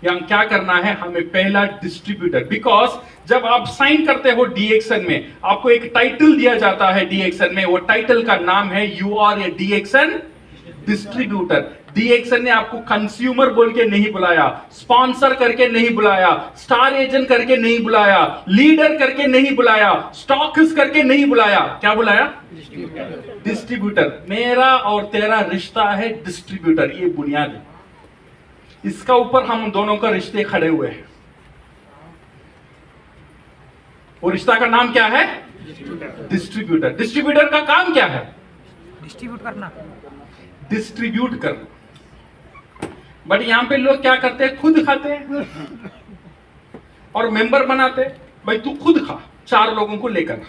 या क्या करना है हमें? पहला डिस्ट्रीब्यूटर। बिकॉज जब आप साइन करते हो डीएक्सन में, आपको एक टाइटल दिया जाता है डीएक्सन में, वो टाइटल का नाम है यू आर ए डीएक्सन डिस्ट्रीब्यूटर। डीएक्सन ने आपको कंज्यूमर बोल के नहीं बुलाया, स्पॉन्सर करके नहीं बुलाया, स्टार एजेंट करके नहीं बुलाया, लीडर करके नहीं बुलाया, स्टॉकिस्ट करके नहीं बुलाया। क्या बुलाया? डिस्ट्रीब्यूटर। मेरा और तेरा रिश्ता है डिस्ट्रीब्यूटर, ये बुनियाद है। इसका ऊपर हम दोनों का रिश्ते खड़े हुए हैं। वो रिश्ता का नाम क्या है? डिस्ट्रीब्यूटर। डिस्ट्रीब्यूटर का काम क्या है? डिस्ट्रीब्यूट करना, डिस्ट्रीब्यूट करना। बट यहां पे लोग क्या करते हैं? खुद खाते हैं और मेंबर बनाते हैं। भाई तू खुद खा, 4 लोगों को लेकर आ।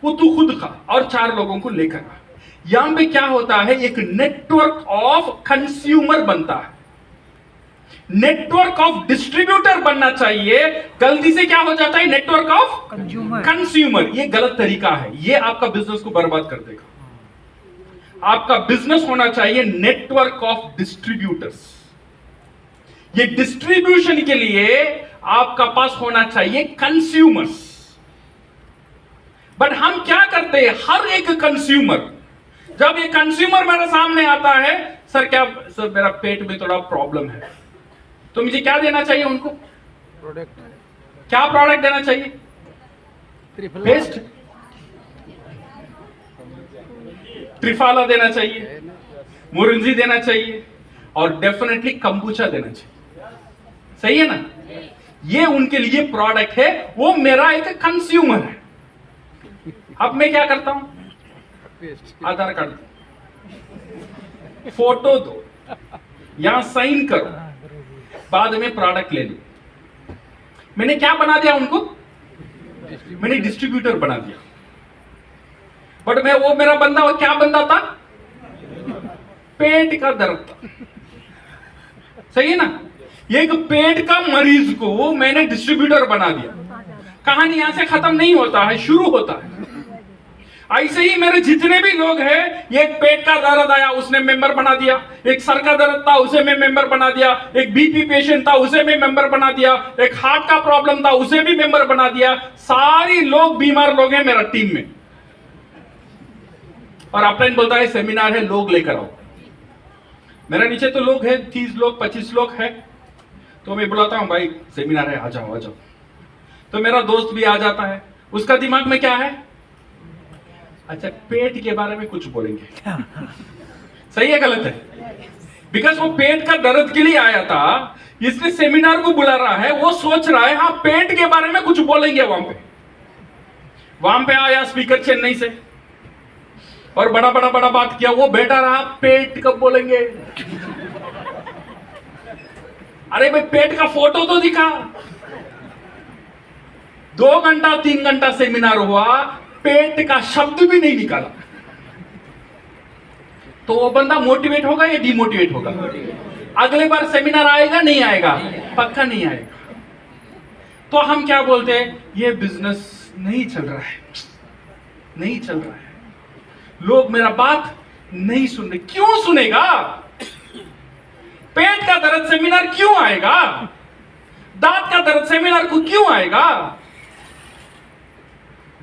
वो तू खुद खा और 4 लोगों को लेकर आ। यहां पे क्या होता है? एक नेटवर्क ऑफ कंज्यूमर बनता है, नेटवर्क ऑफ डिस्ट्रीब्यूटर बनना चाहिए। गलती से क्या हो जाता है? Network of consumer. ये गलत तरीका है, ये आपका बिजनेस को बर्बाद कर देगा। आपका बिजनेस होना चाहिए नेटवर्क ऑफ डिस्ट्रीब्यूटर्स। ये डिस्ट्रीब्यूशन के लिए आपका पास होना चाहिए कंज्यूमर्स। बट हम क्या करते हैं? हर एक कंज्यूमर, जब ये कंज्यूमर मेरे सामने आता है, सर मेरा पेट में थोड़ा प्रॉब्लम है, तो मुझे क्या देना चाहिए उनको? प्रोडक्ट। क्या प्रोडक्ट देना चाहिए? पेस्ट, त्रिफाला देना चाहिए, मुरिंजी देना चाहिए और डेफिनेटली कंबूचा देना चाहिए। सही है ना? ये उनके लिए प्रोडक्ट है, वो मेरा एक कंज्यूमर है। अब मैं क्या करता हूं? आधार कार्ड दो, फोटो दो, यहां साइन करो, बाद में प्रोडक्ट ले लो। मैंने क्या बना दिया उनको? मैंने डिस्ट्रीब्यूटर बना दिया। बट मैं वो मेरा बंदा, वो क्या बंदा था? पेट का दर्द था। सही है ना? एक पेट का मरीज को मैंने डिस्ट्रीब्यूटर बना दिया। कहानी यहां से खत्म नहीं होता है, शुरू होता है। ऐसे ही मेरे जितने भी लोग हैं, एक पेट का दर्द आया उसने मेंबर बना दिया, एक सर का दर्द था उसे मैं मेंबर बना दिया, एक बीपी पेशेंट था उसे मैं मेंबर बना दिया, एक हार्ट का प्रॉब्लम था उसे भी मेंबर बना दिया। सारी लोग बीमार लोग हैं मेरा टीम में। और अपलाइन बोलता है सेमिनार है, लोग लेकर आओ। मेरा नीचे तो लोग हैं 30 लोग 25 लोग हैं, तो मैं बुलाता हूं भाई सेमिनार है, आ जाओ आ जाओ। तो मेरा दोस्त भी आ जाता है, उसका दिमाग में क्या है? अच्छा पेट के बारे में कुछ बोलेंगे। सही है गलत है? बिकॉज वो पेट का दर्द के लिए आया था, इसलिए सेमिनार को बुला रहा है। वो सोच रहा है हाँ पेट के बारे में कुछ बोलेंगे। वहां पे आया स्पीकर चेन्नई से और बड़ा बात किया। वो बैठा रहा, पेट कब बोलेंगे? अरे भाई पेट का फोटो तो दिखा। 2 घंटा 3 घंटा सेमिनार हुआ, पेट का शब्द भी नहीं निकाला। तो वो बंदा मोटिवेट होगा या डिमोटिवेट होगा? अगले बार सेमिनार आएगा नहीं आएगा? पक्का नहीं आएगा। तो हम क्या बोलते हैं? ये बिजनेस नहीं चल रहा है, नहीं चल रहा है, लोग मेरा बात नहीं सुन रहे। क्यों सुनेगा? पेट का दर्द सेमिनार क्यों आएगा? दांत का दर्द सेमिनार को क्यों आएगा?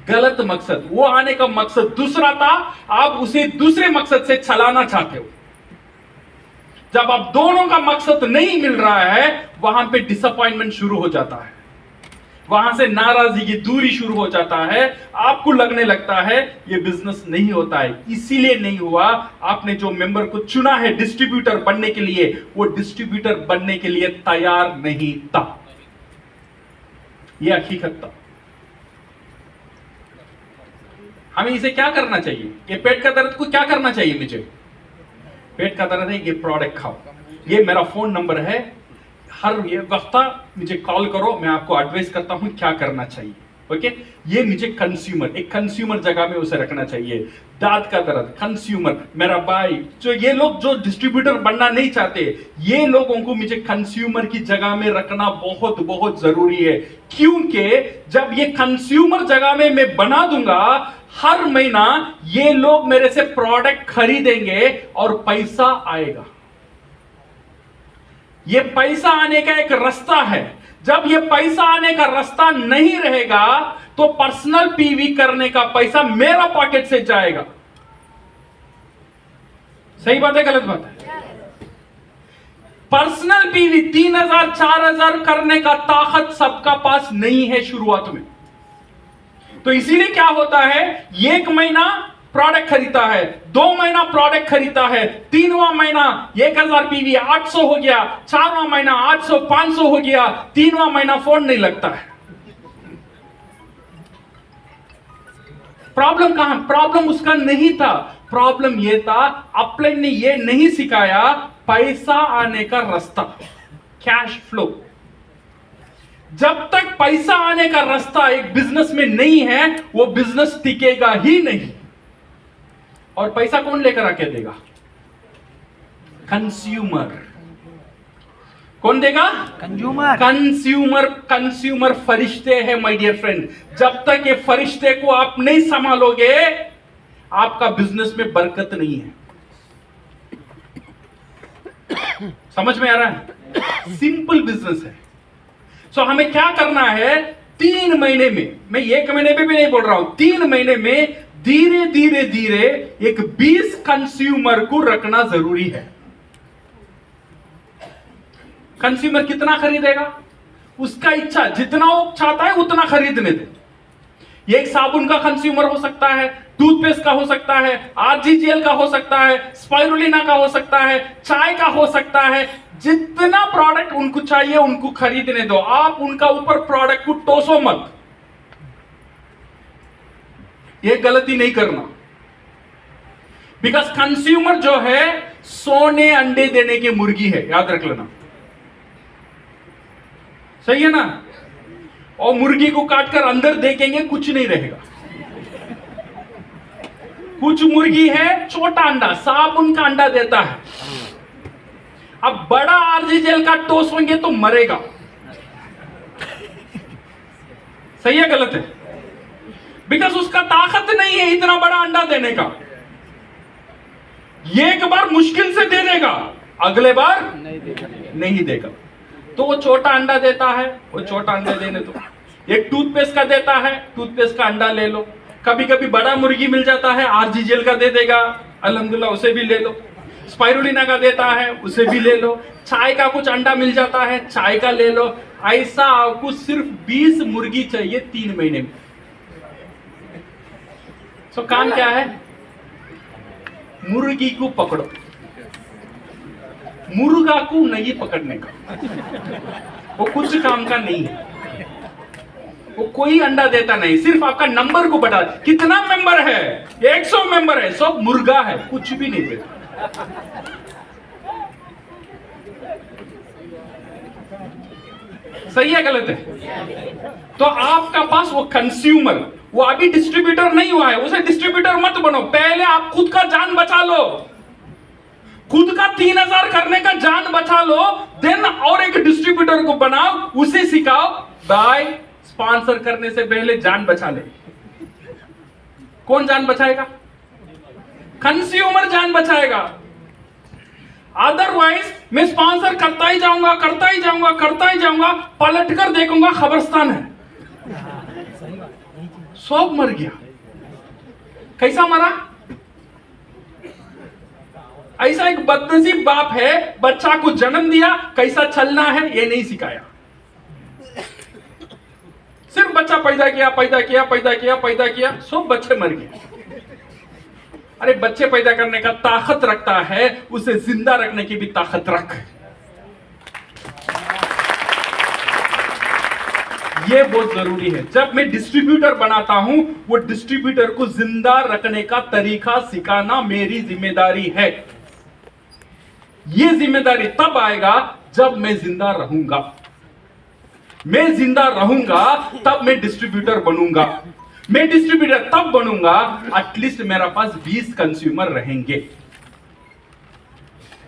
गलत मकसद। वो आने का मकसद दूसरा था, आप उसे दूसरे मकसद से चलाना चाहते हो। जब आप दोनों का मकसद नहीं मिल रहा है, वहां पे डिसअपॉइंटमेंट शुरू हो जाता है, वहां से नाराजगी की दूरी शुरू हो जाता है। आपको लगने लगता है ये बिजनेस नहीं होता है। इसीलिए नहीं हुआ। आपने जो मेंबर को चुना है डिस्ट्रीब्यूटर बनने के लिए, वो डिस्ट्रीब्यूटर बनने के लिए तैयार नहीं था। यह हकीकत था। हमें इसे क्या करना चाहिए? ये पेट का दर्द को क्या करना चाहिए? मुझे पेट का दर्द है, ये प्रोडक्ट खाओ, ये मेरा फोन नंबर है, हर ये वक्त मुझे कॉल करो, मैं आपको एडवाइस करता हूं क्या करना चाहिए। ओके? ये मुझे कंज्यूमर, एक कंज्यूमर जगह में उसे रखना चाहिए। दांत का दर्द कंज्यूमर, मेरा भाई, जो ये लोग जो डिस्ट्रीब्यूटर बनना नहीं चाहते, ये लोगों को मुझे कंज्यूमर की जगह में रखना बहुत बहुत जरूरी है। क्योंकि जब ये कंज्यूमर जगह में मैं बना दूंगा, हर महीना ये लोग मेरे से प्रोडक्ट खरीदेंगे और पैसा आएगा। ये पैसा आने का एक रास्ता है। जब ये पैसा आने का रास्ता नहीं रहेगा, तो पर्सनल पीवी करने का पैसा मेरा पॉकेट से जाएगा। सही बात है गलत बात है? पर्सनल पीवी 3000 4000 करने का ताकत सबका पास नहीं है शुरुआत में। तो इसीलिए क्या होता है, 1 महीना प्रोडक्ट खरीदता है, 2 महीना प्रोडक्ट खरीदता है, 3वां महीना 1000 पीवी 800 हो गया, 4वां महीना 800 500 हो गया, 3वां महीना फोन नहीं लगता है। प्रॉब्लम कहां? प्रॉब्लम उसका नहीं था, प्रॉब्लम यह था अपलाइन ने यह नहीं सिखाया पैसा आने का रास्ता, कैश फ्लो। जब तक पैसा आने का रास्ता एक बिजनेस में नहीं है वो बिजनेस टिकेगा ही नहीं। और पैसा कौन लेकर आके देगा? कंज्यूमर। कौन देगा? कंज्यूमर। कंज्यूमर फरिश्ते हैं माय डियर फ्रेंड। जब तक ये फरिश्ते को आप नहीं संभालोगे आपका बिजनेस में बरकत नहीं है। समझ में आ रहा है? सिंपल बिजनेस है। सो हमें क्या करना है, 3 महीने में, मैं 1 महीने में भी नहीं बोल रहा हूं, 3 महीने में धीरे धीरे धीरे एक 20 कंज्यूमर को रखना जरूरी है। कंज्यूमर कितना खरीदेगा? उसका इच्छा, जितना वो चाहता है उतना खरीदने दे। एक साबुन का कंज्यूमर हो सकता है, टूथपेस्ट का हो सकता है, आरजीजीएल का हो सकता है, स्पाइरुलिना का हो सकता है, चाय का हो सकता है। जितना प्रोडक्ट उनको चाहिए उनको खरीदने दो। आप उनका ऊपर प्रोडक्ट को टोसो मत। ये गलती नहीं करना, बिकॉज कंज्यूमर जो है सोने अंडे देने की मुर्गी है, याद रख लेना। सही है ना? और मुर्गी को काटकर अंदर देखेंगे कुछ नहीं रहेगा। कुछ मुर्गी है छोटा अंडा, साबुन का अंडा देता है। अब बड़ा आरजीजेल का टोस होंगे तो मरेगा। सही है गलत है? बिकॉज उसका ताकत नहीं है इतना बड़ा अंडा देने का। एक बार मुश्किल से दे देगा, अगले बार नहीं देगा। तो वो छोटा अंडा देता है, वो छोटा अंडा देने दो। एक टूथपेस्ट का देता है, टूथपेस्ट का अंडा ले लो। कभी कभी बड़ा मुर्गी मिल जाता है, आरजीजेल का दे देगा, अल्हम्दुलिल्लाह उसे भी ले लो। स्पाइरुलिना का देता है, उसे भी ले लो। चाय का कुछ अंडा मिल जाता है, चाय का ले लो। ऐसा आपको सिर्फ 20 मुर्गी चाहिए 3 महीने में। तो काम क्या है? मुर्गी को पकड़ो, मुर्गा को नहीं पकड़ने का। वो कुछ काम का नहीं है, वो कोई अंडा देता नहीं, सिर्फ आपका नंबर को बता। कितना मेंबर है? 100 मेंबर है, सब मुर्गा है, कुछ भी नहीं देता। सही है गलत है? तो आपका पास वो कंज्यूमर, वो अभी डिस्ट्रीब्यूटर नहीं हुआ है, उसे डिस्ट्रीब्यूटर मत बनो। पहले आप खुद का जान बचा लो, खुद का 3000 करने का जान बचा लो, देन और एक डिस्ट्रीब्यूटर को बनाओ, उसे सिखाओ। बाय स्पॉन्सर करने से पहले जान बचा ले। कौन जान बचाएगा? कंज्यूमर जान बचाएगा। अदरवाइज मैं स्पॉन्सर करता ही जाऊंगा, करता ही जाऊंगा, करता ही जाऊंगा, पलट कर देखूंगा खबरस्तान है, सब मर गया। कैसा मरा? ऐसा एक बदनसीब बाप है, बच्चा को जन्म दिया, कैसा चलना है ये नहीं सिखाया। सिर्फ बच्चा पैदा किया, पैदा किया, पैदा किया, पैदा किया, सब बच्चे मर गए। अरे बच्चे पैदा करने का ताकत रखता है, उसे जिंदा रखने की भी ताकत रख। ये बहुत जरूरी है। जब मैं डिस्ट्रीब्यूटर बनाता हूं, वो डिस्ट्रीब्यूटर को जिंदा रखने का तरीका सिखाना मेरी जिम्मेदारी है। ये जिम्मेदारी तब आएगा जब मैं जिंदा रहूंगा। मैं जिंदा रहूंगा तब मैं डिस्ट्रीब्यूटर बनूंगा। मैं डिस्ट्रीब्यूटर तब बनूंगा एटलीस्ट मेरा पास 20 कंज्यूमर रहेंगे।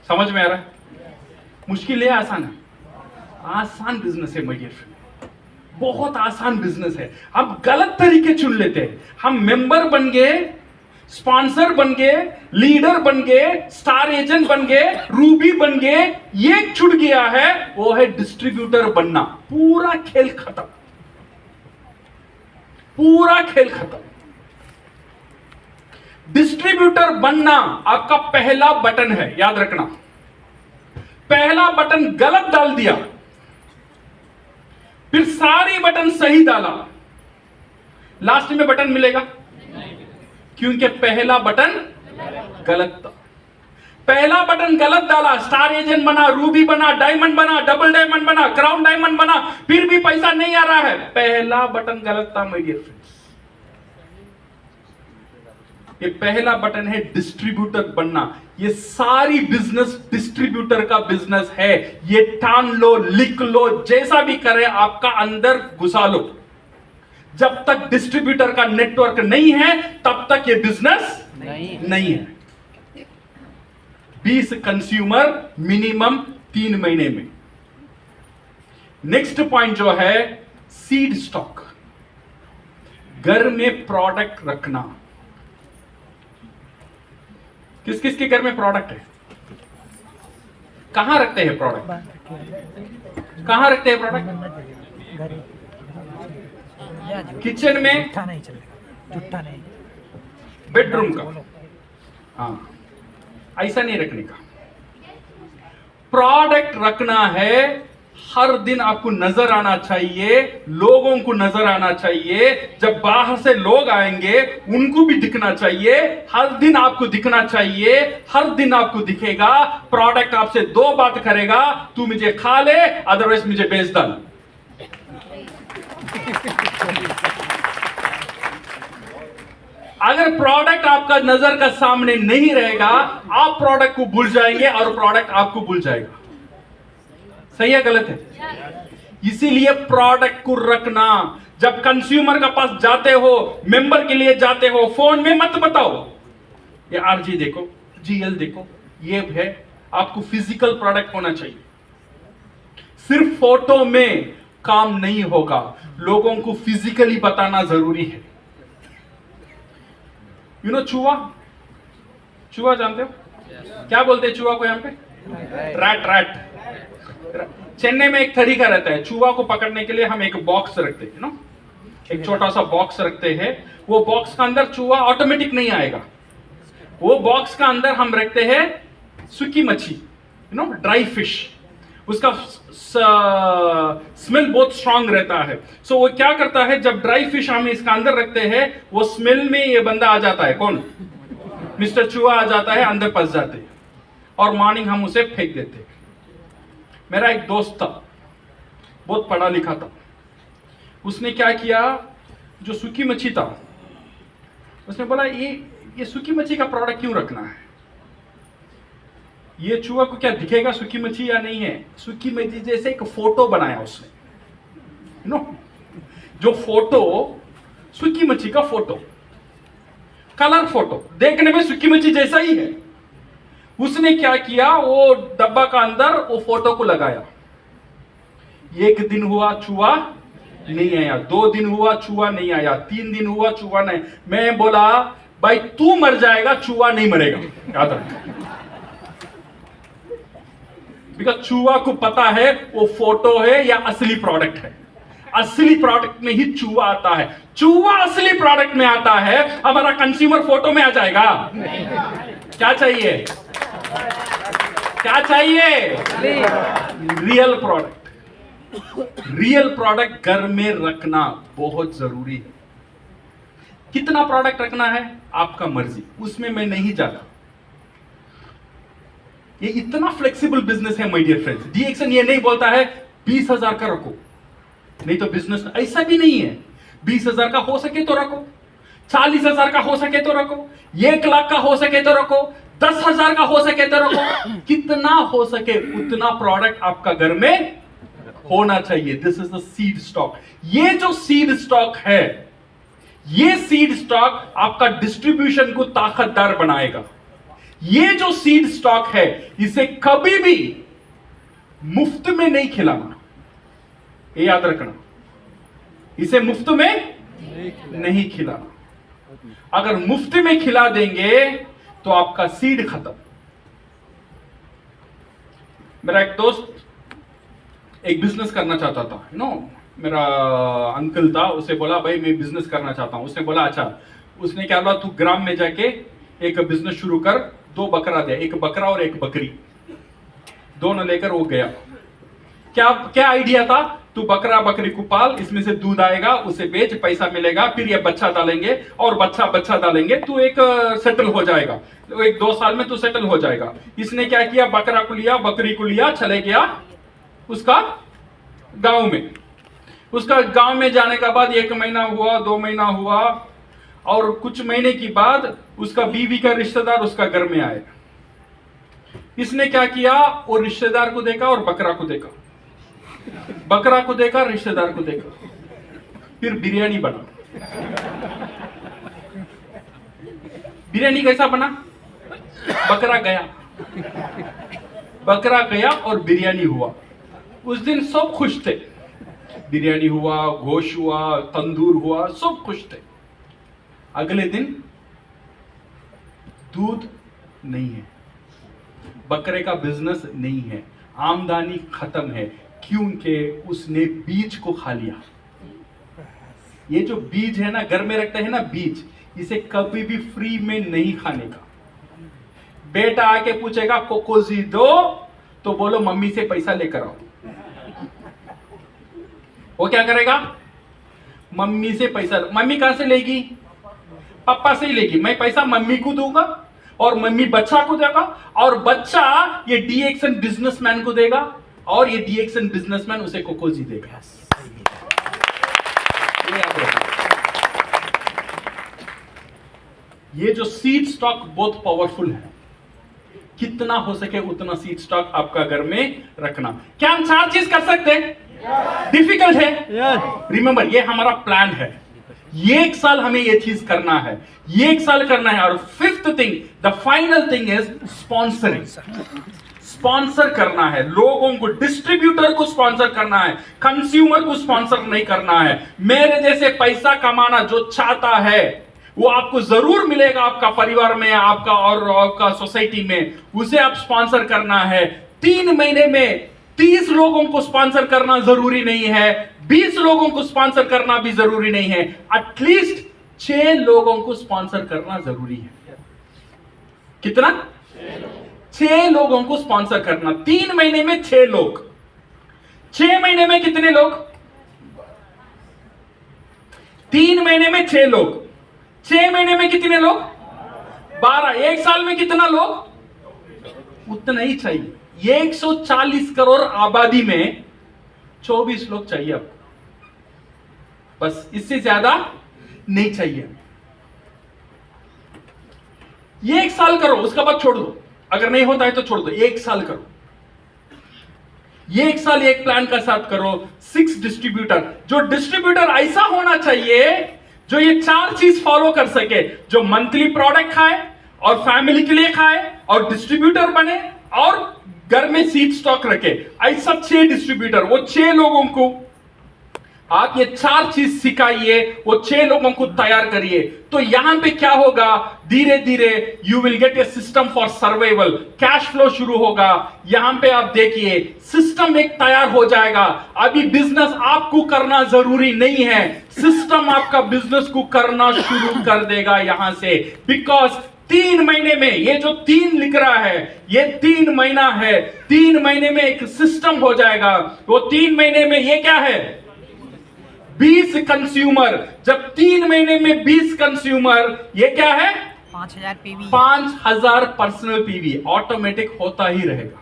समझ में आ रहा है? मुश्किल है आसान है? आसान बिजनेस है मेरे फ्रेंड, बहुत आसान बिजनेस है। हम गलत तरीके चुन लेते हैं। हम मेंबर बन गए, स्पॉन्सर बन गए, लीडर बन गए, स्टार एजेंट बन गए, रूबी बन गए। ये छूट गया है, वो है डिस्ट्रीब्यूटर बनना। पूरा खेल खत्म, पूरा खेल खत्म। डिस्ट्रीब्यूटर बनना आपका पहला बटन है, याद रखना। पहला बटन गलत डाल दिया, फिर सारी बटन सही डाला, लास्ट में बटन मिलेगा, क्योंकि पहला बटन गलत था। पहला बटन गलत डाला, स्टार एजेंट बना, रूबी बना, डायमंड बना, डबल डायमंड बना, क्राउन डायमंड बना, फिर भी पैसा नहीं आ रहा है, पहला बटन गलत था माय डियर फ्रेंड्स। ये पहला बटन है डिस्ट्रीब्यूटर बनना। ये सारी बिजनेस डिस्ट्रीब्यूटर का बिजनेस है। ये ठान लो, लिख लो, जैसा भी करे आपका अंदर घुसा लो। जब तक डिस्ट्रीब्यूटर का नेटवर्क नहीं है तब तक ये बिजनेस नहीं है। 20 कंज्यूमर मिनिमम 3 महीने में। नेक्स्ट पॉइंट जो है सीड स्टॉक, घर में प्रोडक्ट रखना। किस किस के घर में प्रोडक्ट है? कहां रखते हैं प्रोडक्ट? कहां रखते हैं प्रोडक्ट? किचन में, जुट्ठा नहीं चलेगा, जुट्ठा नहीं। बेडरूम का, हाँ, ऐसा नहीं रखने का। प्रोडक्ट रखना है, हर दिन आपको नजर आना चाहिए, लोगों को नजर आना चाहिए। जब बाहर से लोग आएंगे उनको भी दिखना चाहिए, हर दिन आपको दिखना चाहिए, हर दिन आपको दिखेगा। प्रोडक्ट आपसे 2 बात करेगा, तू मुझे खा ले, अदरवाइज मुझे बेच डाल। अगर प्रोडक्ट आपका नजर का सामने नहीं रहेगा, आप प्रोडक्ट को भूल जाएंगे और प्रोडक्ट आपको भूल जाएगा। सही है गलत है? इसीलिए प्रोडक्ट को रखना। जब कंज्यूमर के पास जाते हो, मेंबर के लिए जाते हो, फोन में मत बताओ ये आरजी देखो, जीएल देखो, ये है। आपको फिजिकल प्रोडक्ट होना चाहिए। सिर्फ फोटो में काम नहीं होगा, लोगों को फिजिकली बताना जरूरी है। यू नो चूहा, चूहा जानते हो? क्या बोलते हैं चूहा को यहाँ पे? Rat, rat. चेन्नई में एक तरीका रहता है, चूहा को पकड़ने के लिए हम एक बॉक्स रखते हैं ना, एक छोटा सा बॉक्स रखते हैं। वो बॉक्स का अंदर चूहा ऑटोमेटिक नहीं आएगा। वो बॉक्स का अंदर हम रखते हैं सूखी मच्छी, यू नो, ड्राई फिश। उसका स्मेल बहुत स्ट्रांग रहता है। सो वो क्या करता है, जब ड्राई फिश हम इसका अंदर रखते हैं, वो स्मेल में ये बंदा आ जाता है, कौन? मिस्टर चूहा आ जाता है, अंदर फंस जाते हैं और मॉर्निंग हम उसे फेंक देते हैं। मेरा एक दोस्त था, बहुत पढ़ा लिखा था। उसने क्या किया, जो सूखी मच्छी था, उसने बोला ये सूखी मच्छी का प्रोडक्ट क्यों रखना है? ये चूहा को क्या दिखेगा सूखी मच्छी या नहीं है? सूखी मच्छी जैसे एक फोटो बनाया उसने, यू नो, जो फोटो सूखी मच्छी का फोटो, कलर फोटो, देखने में सूखी मच्छी जैसा ही है। उसने क्या किया, वो डब्बा का अंदर वो फोटो को लगाया। 1 दिन हुआ चूहा नहीं आया, 2 दिन हुआ चूहा नहीं आया, 3 दिन हुआ चूहा नहीं। मैं बोला भाई तू मर जाएगा, चूहा नहीं मरेगा, याद रख। बिकॉज चूहा को पता है वो फोटो है या असली प्रोडक्ट है। असली प्रोडक्ट में ही चूहा आता है। चूहा असली प्रोडक्ट में आता है, हमारा कंज्यूमर फोटो में आ जाएगा। क्या चाहिए? क्या चाहिए? Real product. रियल प्रोडक्ट घर में रखना बहुत जरूरी है। कितना प्रोडक्ट रखना है आपका मर्जी, उसमें मैं नहीं जाता। ये इतना फ्लेक्सिबल बिजनेस है माय डियर फ्रेंड्स। डीएक्सन ये नहीं बोलता है 20,000 का रखो, नहीं तो बिजनेस ऐसा भी नहीं है। 20,000 का हो सके तो रखो, 40,000 का हो सके तो रखो, 1 लाख का हो सके तो रखो, 10,000 का हो सके तो रखो। कितना हो सके उतना प्रोडक्ट आपका घर में होना चाहिए। This is the seed stock. ये जो सीड स्टॉक है, ये सीड स्टॉक आपका डिस्ट्रीब्यूशन को ताकतदार बनाएगा। ये जो सीड स्टॉक है, इसे कभी भी मुफ्त में नहीं खिलाना, ये याद रखना। इसे मुफ्त में नहीं खिलाना। अगर मुफ्त में खिला देंगे तो आपका सीड खत्म। मेरा एक दोस्त एक बिजनेस करना चाहता था, यू नो, मेरा अंकल था, उसे बोला भाई मैं बिजनेस करना चाहता हूं। उसने बोला अच्छा। उसने क्या बोला, तू ग्राम में जाके एक बिजनेस शुरू कर, 2 बकरा दे, एक बकरा और एक बकरी, दोनों लेकर वो गया। क्या क्या आइडिया था? तू बकरा बकरी को पाल, इसमें से दूध आएगा, उसे बेच, पैसा मिलेगा, फिर ये बच्चा डालेंगे और बच्चा डालेंगे, तू एक सेटल हो जाएगा, तो 1-2 साल में तू सेटल हो जाएगा। इसने क्या किया? बकरा को लिया, बकरी को लिया, चले गया उसका गांव में। उसका गांव में जाने का बाद 1 महीना हुआ, 2 महीना हुआ, और कुछ महीने की बाद उसका बीवी का रिश्तेदार उसका घर में आए। इसने क्या किया? वो रिश्तेदार को देखा और बकरा को देखा, बकरा को देखा, रिश्तेदार को देखा, फिर बिरयानी बना। बिरयानी कैसा बना? बकरा गया और बिरयानी हुआ। उस दिन सब खुश थे, बिरयानी हुआ, गोश्त हुआ, तंदूर हुआ, सब खुश थे। अगले दिन दूध नहीं है, बकरे का बिजनेस नहीं है, आमदनी खत्म है, क्योंकि उसने बीज को खा लिया। ये जो बीज है ना, घर में रखते हैं ना बीज, इसे कभी भी फ्री में नहीं खाने का। बेटा आके पूछेगा कोकोजी दो, तो बोलो मम्मी से पैसा लेकर आओ। वो क्या करेगा? मम्मी से पैसा, मम्मी कहां से लेगी? पापा से ही लेगी। मैं पैसा मम्मी को दूंगा और मम्मी बच्चा को देगा, और बच्चा ये डीएक्सन बिजनेसमैन को देगा, और ये डीएक्सन बिजनेसमैन उसे कोकोजी देगा। ये जो सीड स्टॉक बहुत पावरफुल है, कितना हो सके उतना सीड स्टॉक आपका घर में रखना। क्या हम 4 चीज कर सकते हैं? डिफिकल्ट है? रिमेंबर, ये हमारा प्लान है, ये 1 साल हमें ये चीज करना है, ये 1 साल करना है। और 5th thing, the final thing is sponsoring. Sponsor करना है लोगों को, डिस्ट्रीब्यूटर को स्पॉन्सर करना है, कंज्यूमर को स्पॉन्सर नहीं करना है। मेरे जैसे पैसा कमाना जो चाहता है वो आपको जरूर मिलेगा, आपका परिवार में, आपका और आपका सोसाइटी में, उसे आप स्पॉन्सर करना है। 3 महीने में 30 लोगों को स्पॉन्सर करना जरूरी नहीं है, 20 लोगों को स्पॉन्सर करना भी जरूरी नहीं है, एटलीस्ट 6 लोगों को स्पॉन्सर करना जरूरी है। कितना? 6 लोगों को स्पॉन्सर करना। 3 महीने में 6 लोग, 6 महीने में कितने लोग? 3 महीने में 6 लोग, 6 महीने में कितने लोग? 12। 1 साल में कितना लोग? उतना ही चाहिए। 140 करोड़ आबादी में 24 लोग चाहिए आपको, बस, इससे ज्यादा नहीं चाहिए। ये 1 साल करो, उसके बाद छोड़ दो, अगर नहीं होता है तो छोड़ दो। 1 साल करो, ये 1 साल एक प्लान का साथ करो। 6 डिस्ट्रीब्यूटर, जो डिस्ट्रीब्यूटर ऐसा होना चाहिए जो ये 4 चीज फॉलो कर सके, जो मंथली प्रोडक्ट खाए और फैमिली के लिए खाए और डिस्ट्रीब्यूटर बने और घर में सीड स्टॉक रखे। ऐसा 6 डिस्ट्रीब्यूटर, वो 6 लोगों को आप ये 4 चीज सिखाइए, वो 6 लोगों को तैयार करिए। तो यहां पे क्या होगा? धीरे धीरे you will get A system for survival, cash flow शुरू होगा। यहां पे आप देखिए सिस्टम एक तैयार हो जाएगा। अभी बिजनेस आपको करना जरूरी नहीं है, सिस्टम आपका बिजनेस को करना शुरू कर देगा यहां से। बिकॉज 3 महीने में, ये जो 3 लिख रहा है, ये 3 महीना है, 3 महीने में एक सिस्टम हो जाएगा। वो 3 महीने में ये क्या है? 20 कंज्यूमर। जब 3 महीने में 20 कंज्यूमर, ये क्या है? 5000 पीवी, 5000 पर्सनल पीवी ऑटोमेटिक होता ही रहेगा।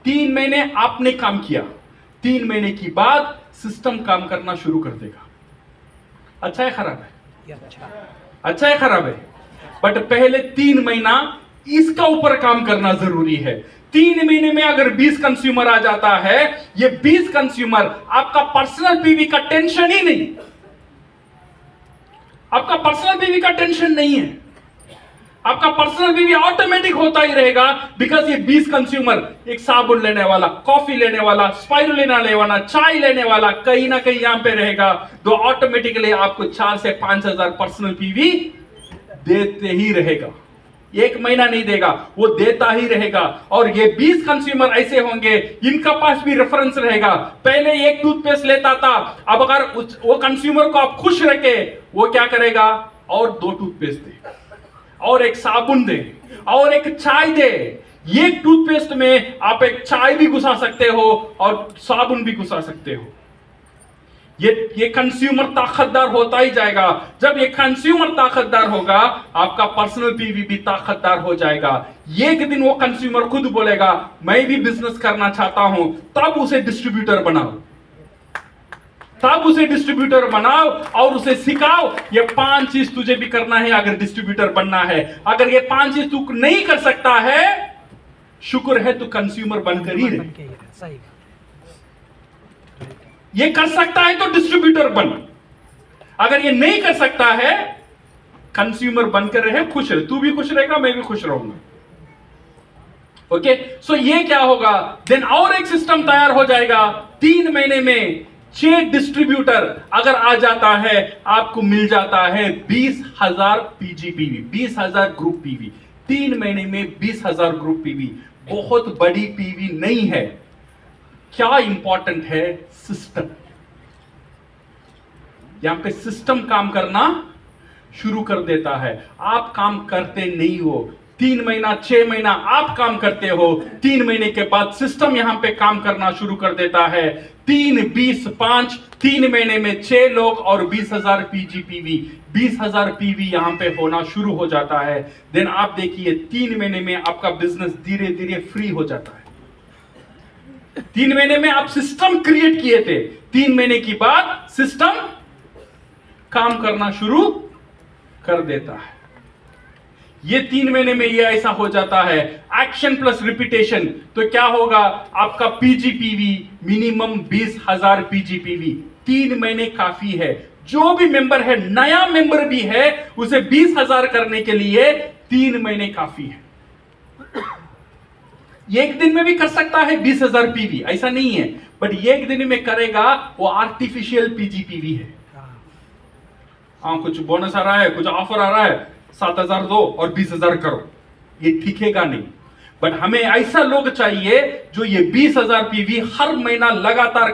3 महीने आपने काम किया, 3 महीने की बाद सिस्टम काम करना शुरू कर देगा। अच्छा है खराब है? अच्छा है खराब है? बट पहले 3 महीना इसका ऊपर काम करना जरूरी है। 3 महीने में अगर 20 कंज्यूमर आ जाता है, ये 20 कंज्यूमर, आपका पर्सनल पीवी का टेंशन ही नहीं, आपका पर्सनल पीवी का टेंशन नहीं है, आपका पर्सनल पीवी ऑटोमेटिक होता ही रहेगा। बिकॉज ये 20 कंज्यूमर, एक साबुन लेने वाला, कॉफी लेने वाला, स्पाइरुलिना लेने वाला, चाय लेने वाला, कहीं ना कहीं यहां पे रहेगा, तो ऑटोमेटिकली आपको 4 से 5000 पर्सनल पीवी देते ही रहेगा। 1 महीना नहीं देगा, वो देता ही रहेगा। और ये 20 कंज्यूमर ऐसे होंगे, इनका पास भी रेफरेंस रहेगा। पहले एक टूथपेस्ट लेता था, अब अगर वो कंज्यूमर को आप खुश रखे, वो क्या करेगा? और 2 टूथपेस्ट दे, और एक साबुन दे, और एक चाय दे। ये टूथपेस्ट में आप एक चाय भी घुसा सकते हो और साबुन भी घुसा सकते हो। ये कंज्यूमर ताकतदार होता ही जाएगा। जब ये कंज्यूमर ताकतदार होगा, आपका पर्सनल पीवी भी ताकतदार हो जाएगा। एक दिन वो कंज्यूमर खुद बोलेगा मैं भी बिजनेस करना चाहता हूं, तब उसे डिस्ट्रीब्यूटर बनाओ, तब उसे डिस्ट्रीब्यूटर बनाओ और उसे सिखाओ ये 5 चीज तुझे भी करना है अगर डिस्ट्रीब्यूटर बनना है। अगर ये 5 चीज तू नहीं कर सकता है, शुक्र है तू कंज्यूमर बनकर ही रहे। सही। ये कर सकता है तो डिस्ट्रीब्यूटर बन, अगर ये नहीं कर सकता है कंज्यूमर बनकर रहे, खुश रहे। तू भी खुश रहेगा, मैं भी खुश रहूंगा। ओके, सो ये क्या होगा, देन और एक सिस्टम तैयार हो जाएगा। 3 महीने में 6 डिस्ट्रीब्यूटर अगर आ जाता है, आपको मिल जाता है 20,000 पीजीपीवी, 20,000 ग्रुप पीवी। 3 महीने में 20,000 ग्रुप पीवी बहुत बड़ी पीवी नहीं है। क्या इंपॉर्टेंट है, सिस्टम। यहां पे सिस्टम काम करना शुरू कर देता है। आप काम करते नहीं हो, 3 महीना 6 महीना आप काम करते हो, 3 महीने के बाद सिस्टम यहां पे काम करना शुरू कर देता है। 3, 20, 5, 3 महीने में 6 लोग और 20,000 पीजीपीवी, 20,000 पीवी यहां पे होना शुरू हो जाता है। देन आप देखिए 3 महीने में आपका बिजनेस धीरे धीरे फ्री हो जाता है। 3 महीने में आप सिस्टम क्रिएट किए थे, 3 महीने की बाद सिस्टम काम करना शुरू कर देता है। ये 3 महीने में ये ऐसा हो जाता है। एक्शन प्लस रिपीटेशन, तो क्या होगा, आपका पीजीपीवी मिनिमम 20,000 पीजीपीवी। 3 महीने काफी है। जो भी मेंबर है, नया मेंबर भी है, उसे 20,000 करने के लिए 3 महीने काफी है। एक दिन में भी कर सकता है 20,000 पीवी, ऐसा नहीं है, बट एक दिन में करेगा वो आर्टिफिशियल पीजीपीवी है। हाँ, कुछ बोनस आ रहा है, कुछ ऑफर आ रहा है, 7,000 दो और 20,000 करो, ये दिखेगा नहीं। बट हमें ऐसा लोग चाहिए जो ये 20,000 पीवी हर महीना लगातार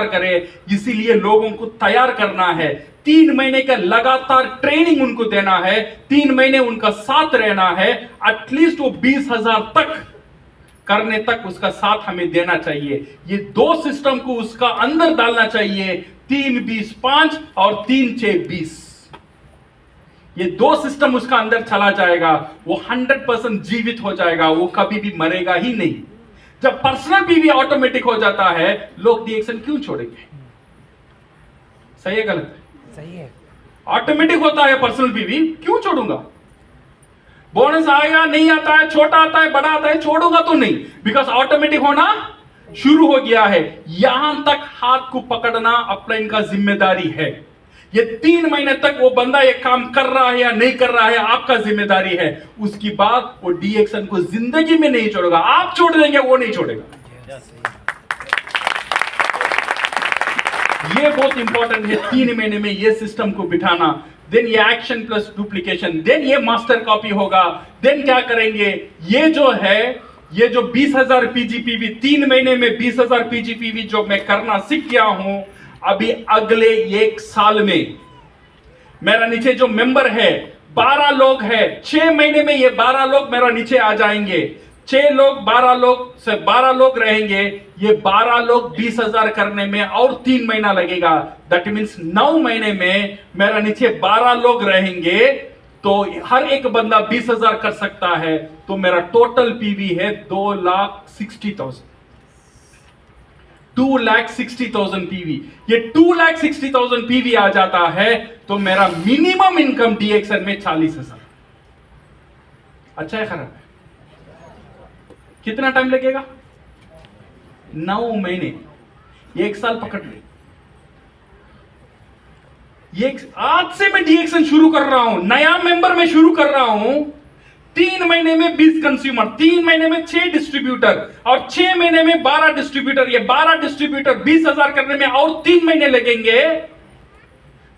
करे। इसीलिए लोगों को तैयार करना है। 3 महीने का लगातार ट्रेनिंग उनको देना है, 3 महीने उनका साथ रहना है। एटलीस्ट वो 20,000 तक करने तक उसका साथ हमें देना चाहिए। ये 2 सिस्टम को उसका अंदर डालना चाहिए, 3, 20, 5 और 3, 6, 20। ये 2 सिस्टम उसका अंदर चला जाएगा, वो 100% जीवित हो जाएगा, वो कभी भी मरेगा ही नहीं। जब पर्सनल पीवी ऑटोमेटिक हो जाता है, लोग डीएक्शन क्यों छोड़ेंगे? सही है गलत? सही है। ऑटोमेटिक होता है पर्सनल पीवी, क्यों छोड़ूंगा? बोनस आएगा, नहीं आता है, छोटा आता है, बड़ा आता है, छोड़ूंगा तो नहीं, बिकॉज ऑटोमेटिक होना शुरू हो गया है। यहां तक हाथ को पकड़ना अपलाइन का जिम्मेदारी है। ये 3 महीने तक वो बंदा ये काम कर रहा है या नहीं कर रहा है, आपका जिम्मेदारी है। उसकी बाद वो डीएक्शन को जिंदगी में नहीं छोड़ेगा। आप छोड़ देंगे, वो नहीं छोड़ेगा। ये बहुत इंपॉर्टेंट है, 3 महीने में ये सिस्टम को बिठाना। देन ये एक्शन प्लस डुप्लीकेशन, देन ये मास्टर कॉपी होगा। देन क्या करेंगे, ये जो है, ये जो 20,000 पीजीपीवी, 3 महीने में 20,000 पीजीपीवी जो मैं करना सीख गया हूं, अभी अगले 1 साल में मेरा नीचे जो मेंबर है 12 लोग है, 6 महीने में ये 12 लोग मेरा नीचे आ जाएंगे। 6 लोग 12 लोग से 12 लोग रहेंगे। ये 12 लोग 20,000 करने में और 3 महीना लगेगा। दैट मीन्स 9 महीने में मेरा नीचे 12 लोग रहेंगे, तो हर एक बंदा 20,000 कर सकता है। तो मेरा टोटल पीवी है 2,60,000, 2,60,000 पीवी। ये 2,60,000 पीवी आ जाता है तो मेरा मिनिमम इनकम डीएक्सन में 40,000। अच्छा है, खराब है? कितना टाइम लगेगा? 9 महीने, 1 साल पकड़ ले। आज से मैं डीएक्शन शुरू कर रहा हूं, नया मेंबर में शुरू कर रहा हूं। 3 महीने में 20 कंज्यूमर, 3 महीने में 6 डिस्ट्रीब्यूटर और 6 महीने में 12 डिस्ट्रीब्यूटर। ये 12 डिस्ट्रीब्यूटर 20,000 करने में और 3 महीने लगेंगे।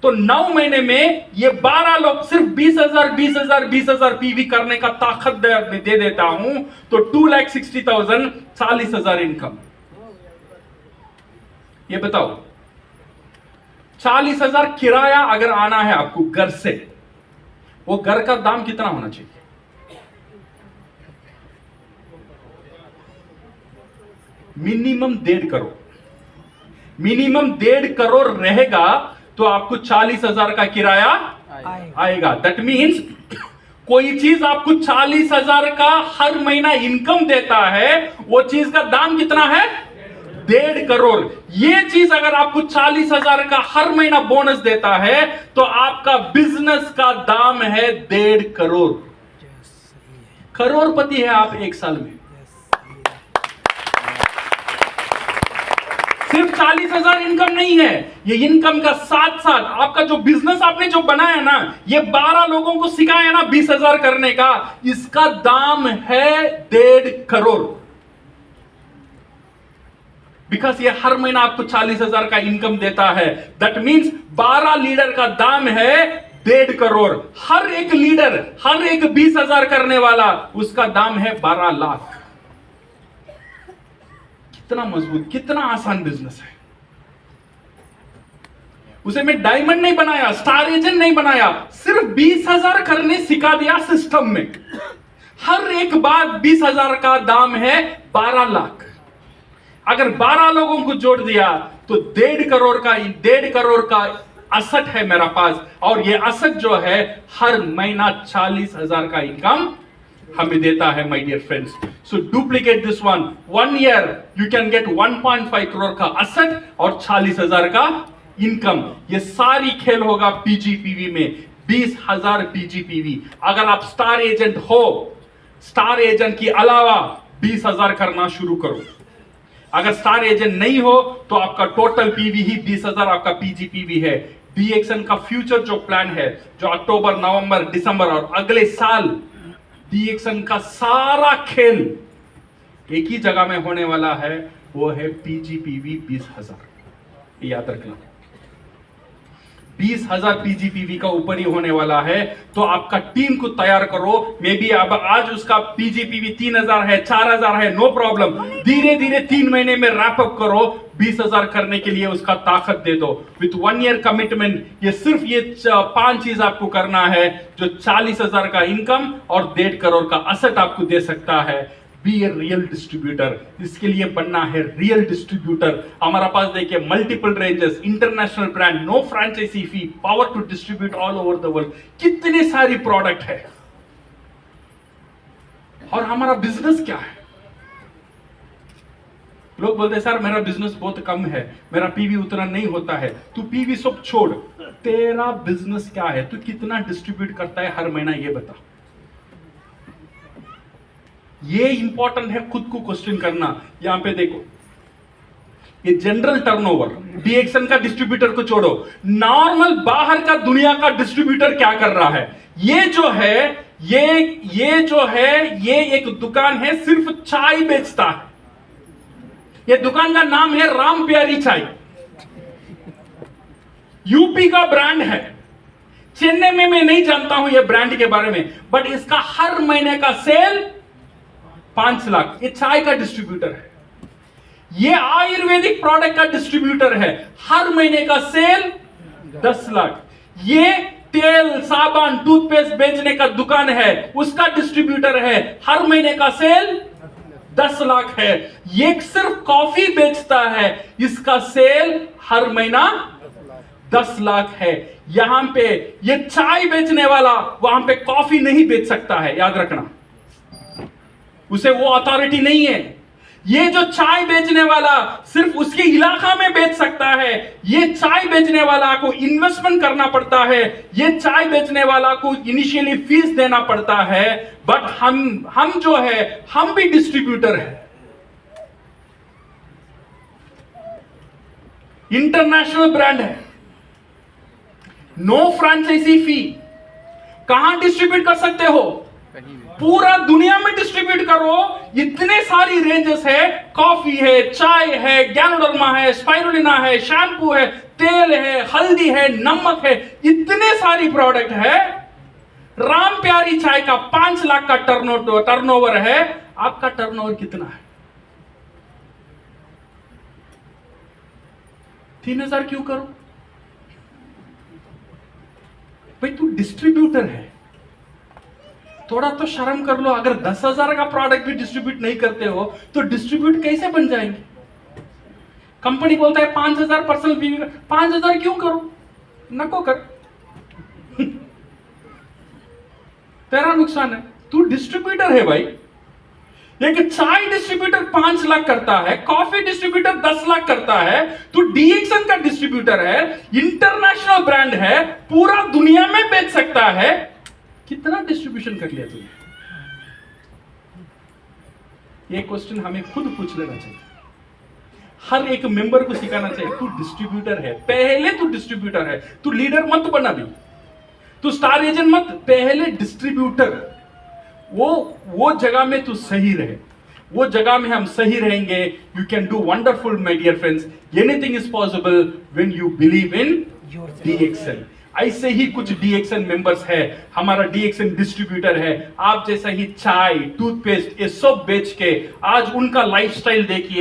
तो 9 महीने में ये 12 लोग सिर्फ 20,000 पीवी करने का ताकत दे देता हूं, तो 2,60,000, 40,000 इनकम। ये बताओ, 40,000 किराया अगर आना है आपको घर से, वो घर का दाम कितना होना चाहिए? मिनिमम 1.5 करोड़। मिनिमम 1.5 करोड़ रहेगा तो आपको 40,000 का किराया आएगा। दैट मीन्स कोई चीज आपको 40,000 का हर महीना इनकम देता है, वो चीज का दाम कितना है? 1.5 करोड़। ये चीज अगर आपको 40,000 का हर महीना बोनस देता है तो आपका बिजनेस का दाम है 1.5 करोड़। करोड़पति है आप एक साल में। सिर्फ 40,000 इनकम नहीं है, ये इनकम का साथ साथ आपका जो बिजनेस आपने जो बनाया ना, ये 12 लोगों को सिखाया ना 20,000 करने का, इसका दाम है 1.5 करोड़। बिकॉज ये हर महीना आपको 40,000 का इनकम देता है। दैट मीन्स 12 लीडर का दाम है 1.5 करोड़। हर एक लीडर, हर एक 20,000 करने वाला, उसका दाम है 12 लाख। कितना मजबूत, कितना आसान बिजनेस है। उसे मैं डायमंड नहीं बनाया, स्टार एजेंट नहीं बनाया, सिर्फ 20,000 करने सिखा दिया सिस्टम में। हर एक बार 20,000 का दाम है 12 लाख। अगर 12 लोगों को जोड़ दिया तो 1.5 करोड़ का असट है मेरा पास, और ये असट जो है हर महीना 40,000 का इनकम हमें देता है। My dear friends, so duplicate this one year you can get 1.5 crore का असट और 40,000 का इनकम। ये सारी खेल होगा पीजीपीवी में, 20,000 पीजीपीवी। अगर आप स्टार एजेंट हो, स्टार एजेंट के अलावा 20,000 करना शुरू करो। अगर स्टार एजेंट नहीं हो तो आपका टोटल पीवी ही 20,000 आपका पीजीपीवी है। डीएक्सन का फ्यूचर जो प्लान है, जो अक्टूबर, नवंबर, दिसंबर और अगले साल डीएक्सन का सारा खेल एक ही जगह में होने वाला है, वो है पीजीपीवी 20,000। याद रखना, 20,000 पीजीपीवी का ऊपर ही होने वाला है। तो आपका टीम को तैयार करो। मे बी अब आज उसका पीजीपीवी 3,000 है, 4,000 है, नो प्रॉब्लम। धीरे धीरे 3 महीने में रैप अप करो। 20,000 करने के लिए उसका ताकत दे दो विथ 1 ईयर कमिटमेंट। ये सिर्फ ये 5 चीज आपको करना है जो 40,000 का इनकम और 1.5 करोड़ का असेट आपको दे सकता है। Be a real distributor. इसके लिए बनना है रियल डिस्ट्रीब्यूटर। हमारा पास देखिए multiple ranges, international brand, no franchise fee, power to distribute all over the world. कितने सारी प्रोडक्ट है। और हमारा बिजनेस क्या है? लोग बोलते हैं सर मेरा बिजनेस बहुत कम है, मेरा पीवी उतना नहीं होता है। तू पीवी सब छोड़, तेरा बिजनेस क्या है? तू कितना डिस्ट्रीब्यूट करता है हर महीना, ये बता। ये इंपॉर्टेंट है खुद को क्वेश्चन करना। यहां पे देखो, ये जनरल टर्नओवर, डीएक्सन का डिस्ट्रीब्यूटर को छोड़ो, नॉर्मल बाहर का दुनिया का डिस्ट्रीब्यूटर क्या कर रहा है? ये जो है, ये एक दुकान है, सिर्फ चाय बेचता है। ये दुकान का नाम है राम प्यारी चाय। यूपी का ब्रांड है। चेन्नई में मैं नहीं जानता हूं ये ब्रांड के बारे में, बट इसका हर महीने का सेल 5 लाख। ये चाय का डिस्ट्रीब्यूटर है। ये आयुर्वेदिक प्रोडक्ट का डिस्ट्रीब्यूटर है, हर महीने का सेल 10 लाख। ये तेल, साबुन, टूथपेस्ट बेचने का दुकान है, उसका डिस्ट्रीब्यूटर है, हर महीने का सेल 10 लाख है। ये सिर्फ कॉफी बेचता है, इसका सेल हर महीना 10 लाख है। यहां पे ये चाय बेचने वाला वहां पे कॉफी नहीं बेच सकता है, याद रखना, उसे वो अथॉरिटी नहीं है। ये जो चाय बेचने वाला सिर्फ उसके इलाका में बेच सकता है। ये चाय बेचने वाला को इन्वेस्टमेंट करना पड़ता है, ये चाय बेचने वाला को इनिशियली फीस देना पड़ता है। बट हम जो है, हम भी डिस्ट्रीब्यूटर है। इंटरनेशनल ब्रांड है, नो फ्रेंचाइजी फी। कहां डिस्ट्रीब्यूट कर सकते हो? पूरा दुनिया में डिस्ट्रीब्यूट करो। इतने सारी रेंजेस है, कॉफी है, चाय है, गैनोडर्मा है, स्पाइरुलिना है, शैम्पू है, तेल है, हल्दी है, नमक है, इतने सारी प्रोडक्ट है। राम प्यारी चाय का 5 लाख का टर्नओवर है। आपका टर्नओवर कितना है? 3,000 क्यों करो भाई? तू डिस्ट्रीब्यूटर है, थोड़ा तो शर्म कर लो, अगर 10,000 का प्रोडक्ट भी डिस्ट्रीब्यूट नहीं करते हो तो डिस्ट्रीब्यूट कैसे बन जाएंगे? कंपनी बोलता है 5,000 पर्सनल बीवी, 5,000 क्यों करो, नको कर। तेरा नुकसान है, तू डिस्ट्रीब्यूटर है भाई। एक चाय डिस्ट्रीब्यूटर 5 लाख करता है, कॉफी डिस्ट्रीब्यूटर 10 लाख करता है, तू डीएक्सन का डिस्ट्रीब्यूटर है, इंटरनेशनल ब्रांड है, पूरा दुनिया में बेच सकता है, कितना डिस्ट्रीब्यूशन कर लिया तूने? ये क्वेश्चन हमें खुद पूछ लेना चाहिए, हर एक मेंबर को सिखाना चाहिए, तू डिस्ट्रीब्यूटर है, पहले तू डिस्ट्रीब्यूटर है, तू लीडर मत बना भी, तू स्टार एजेंट मत, पहले डिस्ट्रीब्यूटर। वो जगह में तू सही रहे, वो जगह में हम सही रहेंगे, you can do wonderful my dear friends, anything is possible when you believe in DXN. ऐसे ही कुछ डीएक्सन मेंबर्स है, हमारा डीएक्सन डिस्ट्रीब्यूटर है, आप जैसा ही चाय, टूथपेस्ट, ये सब बेच के आज उनका लाइफस्टाइल देखिए।